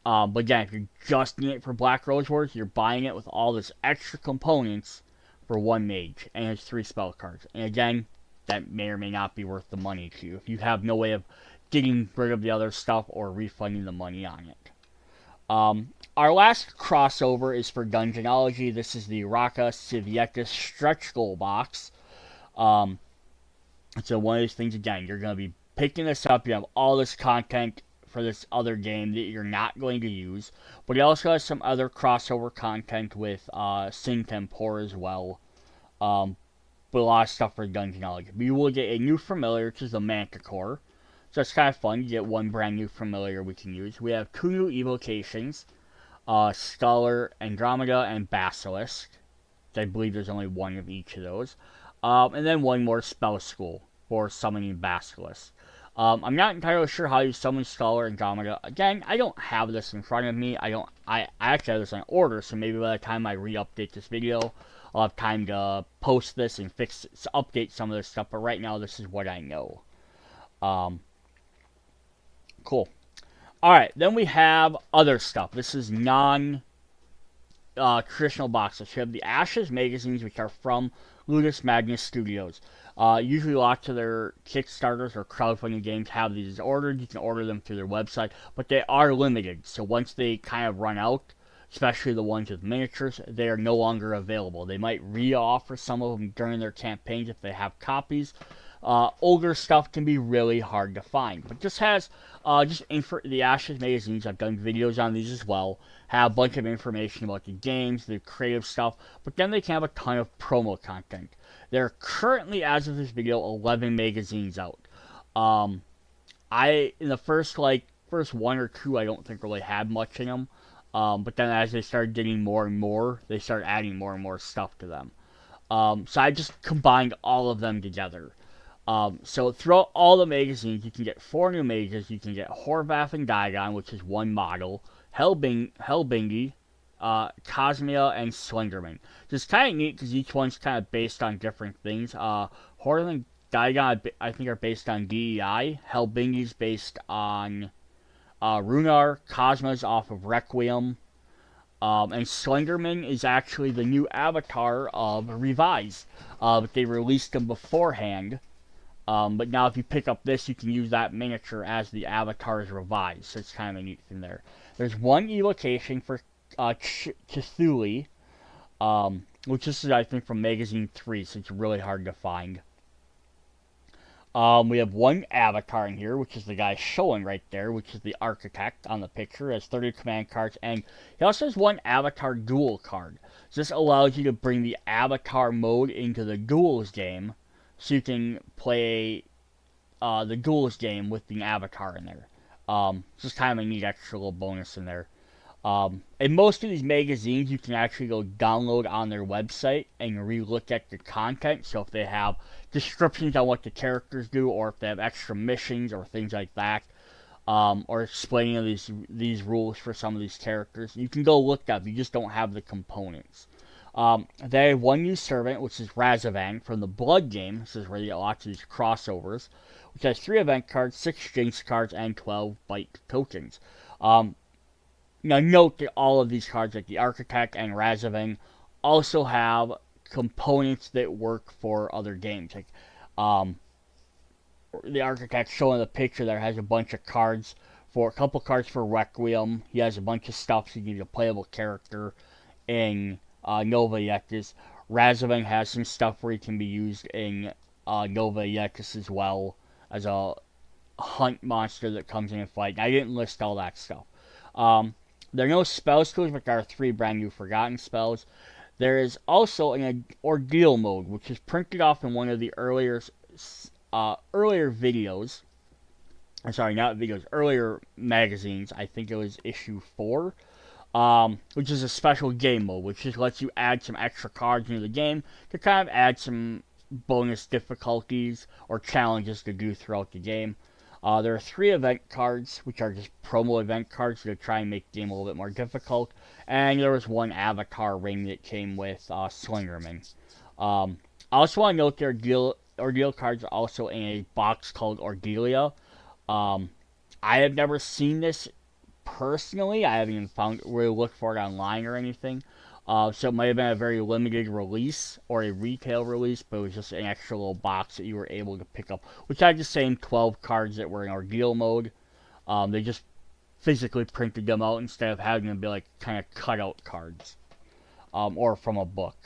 But again, if you're just getting it for Black Rose Wars, you're buying it with all this extra components for 1 mage and his 3 spell cards. And again, that may or may not be worth the money to you if you have no way of getting rid of the other stuff or refunding the money on it. Our last crossover is for Dungeonology. This is the Raka Civiecus Stretch Goal box. So one of these things, again, you're going to be picking this up. You have all this content for this other game that you're not going to use. But it also has some other crossover content with Sin Tempor as well. But a lot of stuff for Dungeonology. But you will get a new familiar, which is the Manticore. So that's kind of fun. You get 1 brand new familiar we can use. We have 2 new evocations. Scholar, Andromeda, and Basilisk. I believe there's only 1 of each of those. And then 1 more spell school for summoning Basilisk. I'm not entirely sure how you summon Scholar Andromeda. Again, I don't have this in front of me. I actually have this on order, so maybe by the time I re-update this video, I'll have time to post this and update some of this stuff. But right now, this is what I know. Cool. Alright, then we have other stuff. This is non-traditional boxes. You have the Ashes magazines, which are from Ludus Magnus Studios. Usually lots of their Kickstarters or crowdfunding games have these ordered. You can order them through their website, but they are limited. So once they kind of run out, especially the ones with miniatures, they are no longer available. They might re-offer some of them during their campaigns if they have copies. Older stuff can be really hard to find, but this has the Ashes magazines. I've done videos on these as well. Have a bunch of information about the games, the creative stuff, but then they can have a ton of promo content. There are currently, as of this video, 11 magazines out. In the first 1 or 2, I don't think really had much in them. But then as they started getting more and more, they started adding more and more stuff to them. So I just combined all of them together. So throughout all the magazines, you can get 4 new mages. You can get Horvath and Diagon, which is 1 model, Hellbingy, Cosmia, and Slenderman. So it's kind of neat because each one's kind of based on different things. Horvath and Diagon, I think, are based on DEI. Hellbingy's based on Runar. Cosma's off of Requiem. And Slenderman is actually the new avatar of Revise. But they released him beforehand. But now if you pick up this, you can use that miniature as the avatar's Revise. So it's kind of a neat thing there. There's 1 evocation for Cthulhu, which this is, I think, from Magazine 3, so it's really hard to find. We have 1 avatar in here, which is the guy showing right there, which is the Architect on the picture. It has 30 command cards, and he also has 1 avatar duel card. So this allows you to bring the avatar mode into the duels game, so you can play the duels game with the avatar in there. Just kind of a neat extra little bonus in there. In most of these magazines, you can actually go download on their website and re-look at the content. So if they have descriptions on what the characters do, or if they have extra missions or things like that, or explaining these rules for some of these characters, you can go look up. You just don't have the components. They have 1 new servant, which is Razavang from the Blood game. This is where you get lots of these crossovers, which has 3 event cards, 6 jinx cards, and 12 bite tokens. Now note that all of these cards, like the Architect and Razavang, also have components that work for other games. Like the Architect showing the picture there has a bunch of cards a couple cards for Requiem. He has a bunch of stuff so you can get a playable character in Nova Yectis. Razavang has some stuff where he can be used in Nova Yectis as well as a hunt monster that comes in and fight. I didn't list all that stuff. There are no spell schools, but there are 3 brand new forgotten spells. There is also an ordeal mode, which is printed off in one of the earlier videos. I'm sorry, not videos, earlier magazines. I think it was issue 4. Which is a special game mode, which just lets you add some extra cards into the game to kind of add some bonus difficulties or challenges to do throughout the game. There are 3 event cards, which are just promo event cards to try and make the game a little bit more difficult. And there was 1 avatar ring that came with Slingerman. I also want to note the ordeal cards are also in a box called Ordelia. Um, I have never seen this personally. I haven't even found really looked for it online or anything. So it might have been a very limited release or a retail release, but it was just an extra little box that you were able to pick up, which had the same 12 cards that were in ordeal mode. They just physically printed them out instead of having them be like kind of cutout cards, or from a book.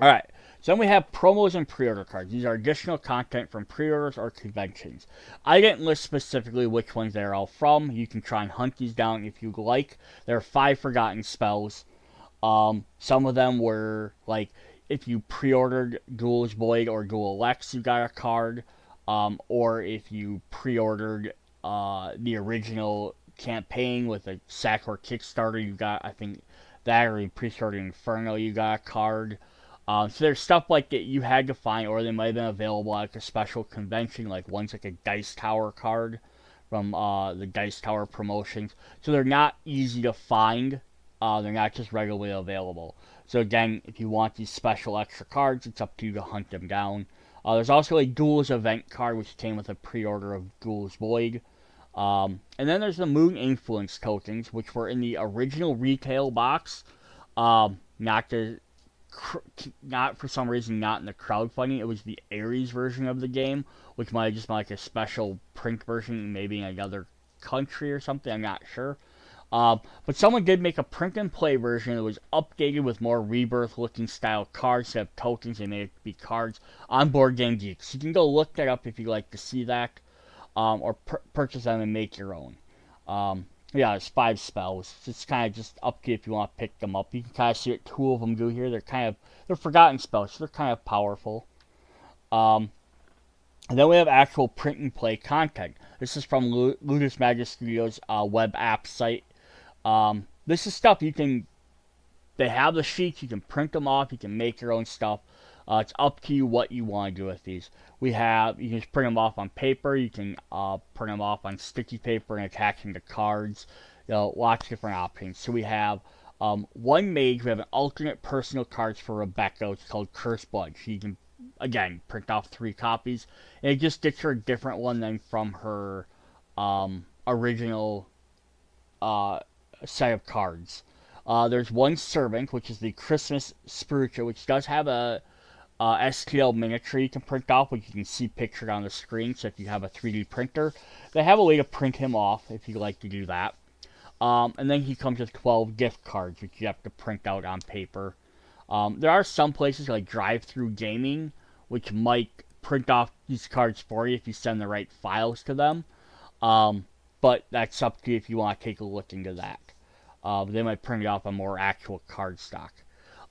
All right. So then we have promos and pre-order cards. These are additional content from pre-orders or conventions. I didn't list specifically which ones they're all from. You can try and hunt these down if you like. There are 5 forgotten spells. Some of them were like if you pre-ordered Ghoul's Void or Ghoul Lex, you got a card. Or if you pre-ordered the original campaign with a Sakura Kickstarter, you got, I think, that, or you pre-ordered Inferno, you got a card. So there's stuff like that you had to find, or they might have been available at like a special convention, like one's like a Dice Tower card from the Dice Tower promotions. So they're not easy to find. They're not just regularly available. So again, if you want these special extra cards, it's up to you to hunt them down. There's also a Ghouls event card, which came with a pre-order of Ghouls Void. And then there's the Moon Influence tokens, which were in the original retail box. Not for some reason not in the crowdfunding. It was the Ares version of the game, which might have just been like a special print version, maybe in another country or something. I'm not sure. But someone did make a print and play version that was updated with more rebirth looking style cards instead of tokens. They made it be cards on Board Game Geek. So you can go look that up if you'd like to see that, or purchase them and make your own. Yeah, there's 5 spells. It's kind of just up to you if you want to pick them up. You can kind of see what 2 of them do here. They're forgotten spells, so they're kind of powerful. And then we have actual print and play content. This is from Ludus Magic Studios' web app site. This is stuff they have the sheets, you can print them off, you can make your own stuff. It's up to you what you want to do with these. You can just print them off on paper, you can print them off on sticky paper and attach them to cards. Lots of different options. So we have 1 mage, we have an alternate personal cards for Rebecca, it's called Curse Blood. So you can, again, print off 3 copies, and it just gets her a different one than from her original set of cards. There's 1 servant, which is the Christmas Spiritual, which does have a STL miniature you can print off, which you can see pictured on the screen. So if you have a 3D printer, they have a way to print him off if you'd like to do that. And then he comes with 12 gift cards, which you have to print out on paper. There are some places like Drive-Thru Gaming, which might print off these cards for you if you send the right files to them. But that's up to you if you want to take a look into that. They might print it off on more actual card stock.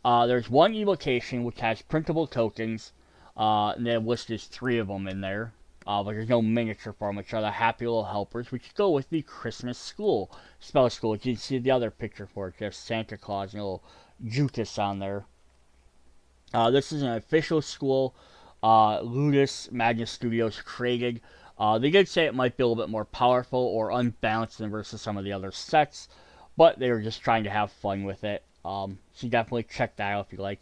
There's 1 evocation which has printable tokens, and they have listed 3 of them in there. But there's no miniature for them, which are the Happy Little Helpers, which go with the Christmas spell school. You can see the other picture for it. There's Santa Claus and a little Judas on there. This is an official school Ludus Magic Studios created. They did say it might be a little bit more powerful or unbalanced than versus some of the other sets, but they were just trying to have fun with it. So definitely check that out if you like.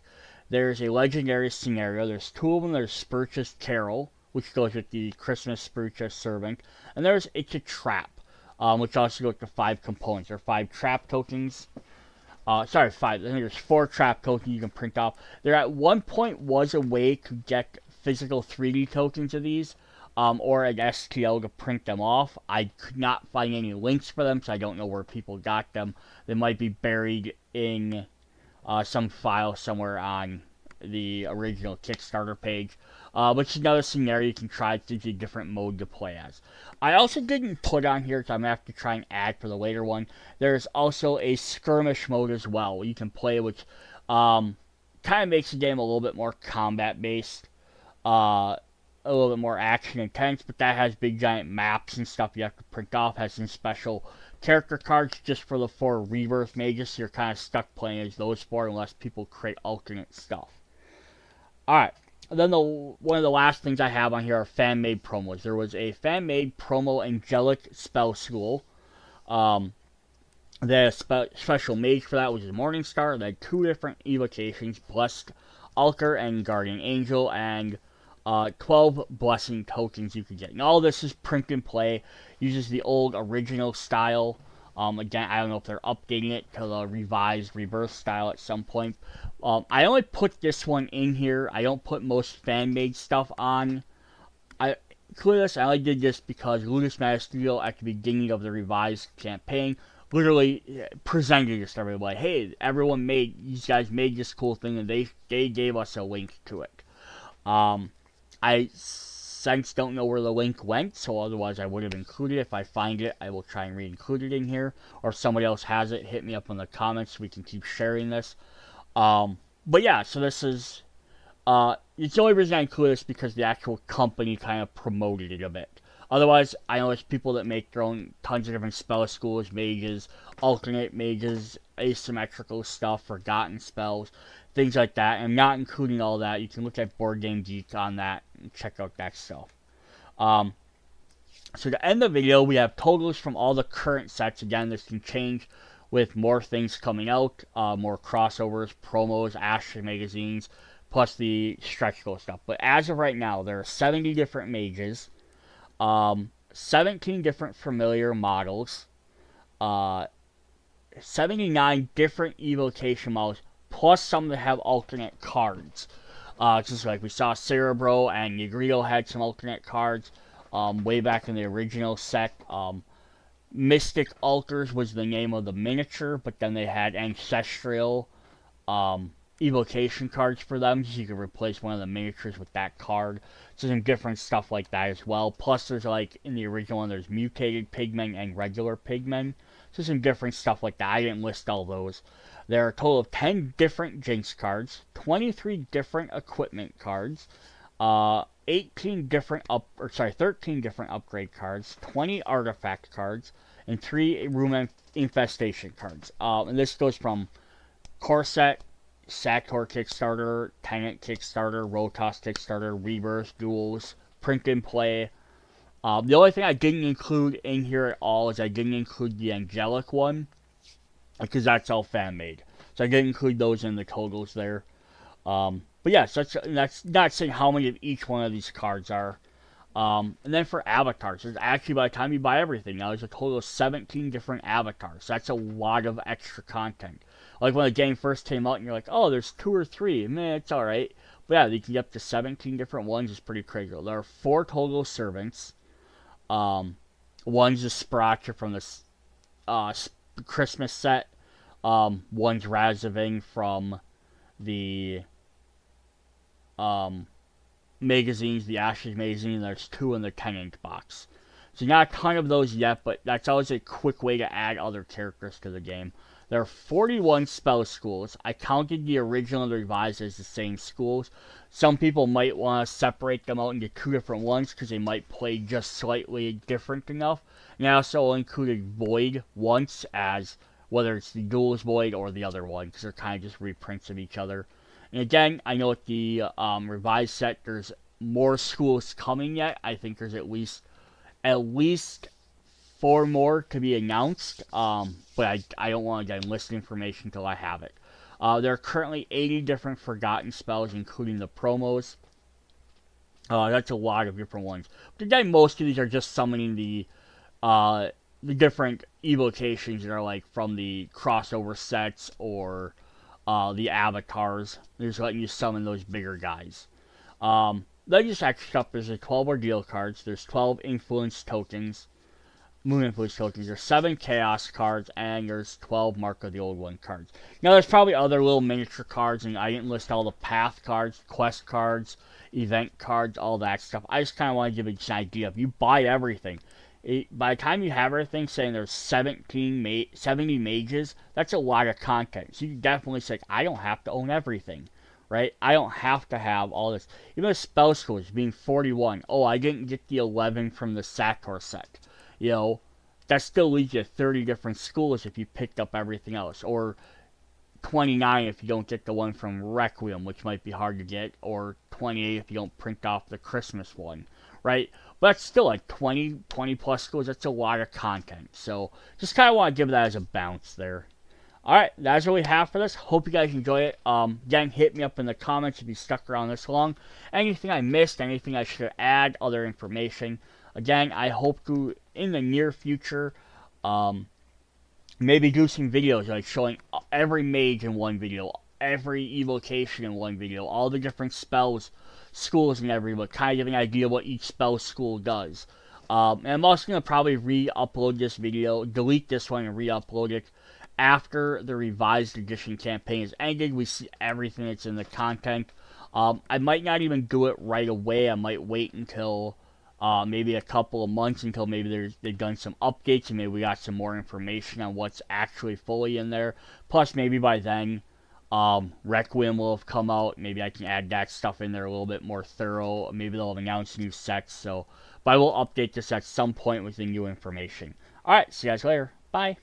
There's a legendary scenario. There's 2 of them. There's Spiritus Carol, which goes with the Christmas Spiritus Servant, and there's It's a Trap, which also goes with the 5 components. There are 5 trap tokens. 5. I think there's 4 trap tokens you can print off. There at one point was a way to get physical 3D tokens of these, or an STL to print them off. I could not find any links for them, so I don't know where people got them. They might be buried in some file somewhere on the original Kickstarter page. But it's another scenario you can try. It gives you a different mode to play as. I also didn't put on here, so I'm going to have to try and add for the later one. There's also a skirmish mode as well, you can play, which kind of makes the game a little bit more combat-based. A little bit more action intense, but that has big giant maps and stuff you have to print off. Has some special character cards just for the 4 rebirth mages, so you're kind of stuck playing as those 4 unless people create alternate stuff. Alright, then one of the last things I have on here are fan-made promos. There was a fan-made promo Angelic Spell School. They had a special mage for that, which is Morningstar. They had 2 different evocations, Blessed Alker and Guardian Angel, and 12 blessing tokens you could get. And all this is print and play, uses the old original style. Again, I don't know if they're updating it to the revised rebirth style at some point. I only put this one in here. I don't put most fan-made stuff on. I only did this because Ludus Matter Studio at the beginning of the revised campaign literally presented this to everybody. Hey, these guys made this cool thing, and they gave us a link to it. I since don't know where the link went, so otherwise I would have included it. If I find it, I will try and re-include it in here. Or if somebody else has it, hit me up in the comments so we can keep sharing this. But yeah, so this is... it's the only reason I include this because the actual company kind of promoted it a bit. Otherwise, I know there's people that make their own tons of different spell schools, mages, alternate mages, asymmetrical stuff, forgotten spells, things like that. And I'm not including all that. You can look at Board Game Geek on that and check out that stuff. So to end the video, we have totals from all the current sets. Again, this can change with more things coming out, more crossovers, promos, Ashes magazines, plus the stretch goal stuff. But as of right now, there are 70 different mages, 17 different familiar models, 79 different evocation models, plus some that have alternate cards. Just like we saw Cerebro and Negrito had some alternate cards way back in the original set. Mystic Altars was the name of the miniature, but then they had Ancestral evocation cards for them, so you could replace one of the miniatures with that card. So some different stuff like that as well. Plus there's like, in the original one, there's mutated pigmen and regular pigmen. So some different stuff like that. I didn't list all those. There are a total of 10 different Jinx cards, 23 different equipment cards, 13 different upgrade cards, 20 artifact cards, and 3 room infestation cards. And this goes from Corset, Sator Kickstarter, Tenant Kickstarter, Rotos Kickstarter, Rebirth, Duels, Print and Play. The only thing I didn't include in here at all is I didn't include the Angelic one, because that's all fan-made. So I didn't include those in the totals there. But yeah, so that's not saying how many of each one of these cards are. And then for avatars, there's actually, by the time you buy everything, now there's a total of 17 different avatars. That's a lot of extra content. Like when the game first came out and you're like, oh, there's 2 or 3. Man, it's alright. But yeah, you can get up to 17 different ones. It's pretty crazy. There are 4 total servants. One's a Spratcher from the Christmas set. One's Razaving from the magazines, the Ashes magazine, and there's 2 in the 10-inch box. So not a ton of those yet, but that's always a quick way to add other characters to the game. There are 41 spell schools. I counted the original and the revised as the same schools. Some people might want to separate them out into 2 different ones because they might play just slightly different enough. And I also included Void once, as whether it's the Duel's Void or the other one, because they're kind of just reprints of each other. And again, I know at the revised set, there's more schools coming yet. I think there's at least 4 more to be announced. But I don't want to enlist information until I have it. There are currently 80 different forgotten spells, including the promos. That's a lot of different ones. But again, most of these are just summoning the different evocations that are like from the crossover sets or the avatars. They're just letting you summon those bigger guys. Then just extra up, there's 12 ordeal cards, there's 12 influence tokens, moon influence tokens, there's 7 chaos cards, and there's 12 Mark of the Old One cards. Now there's probably other little miniature cards, and I didn't list all the path cards, quest cards, event cards, all that stuff. I just kind of want to give you an idea. If you buy everything, by the time you have everything, saying there's 70 mages, that's a lot of content. So you can definitely say, I don't have to own everything, right? I don't have to have all this. Even the spell schools being 41. Oh, I didn't get the 11 from the Sator set. You know, that still leaves you 30 different schools if you picked up everything else. Or 29 if you don't get the one from Requiem, which might be hard to get, or 28 if you don't print off the Christmas one, right? But that's still like 20 plus schools. That's a lot of content. So just kind of want to give that as a bounce there. Alright, that's what we have for this. Hope you guys enjoy it. Again, hit me up in the comments if you stuck around this long. Anything I missed, anything I should add, other information. Again, I hope to, in the near future, maybe do some videos like showing every mage in one video, every evocation in one video, all the different spells, schools, and everything, but kind of giving an idea what each spell school does. And I'm also going to probably re-upload this video, delete this one and re-upload it after the revised edition campaign is ended. We see everything that's in the content. I might not even do it right away. I might wait until maybe a couple of months, until maybe they've done some updates and maybe we got some more information on what's actually fully in there. Plus, maybe by then, Requiem will have come out. Maybe I can add that stuff in there a little bit more thorough. Maybe they'll have announced new sets. So, but I will update this at some point with the new information. Alright, see you guys later. Bye.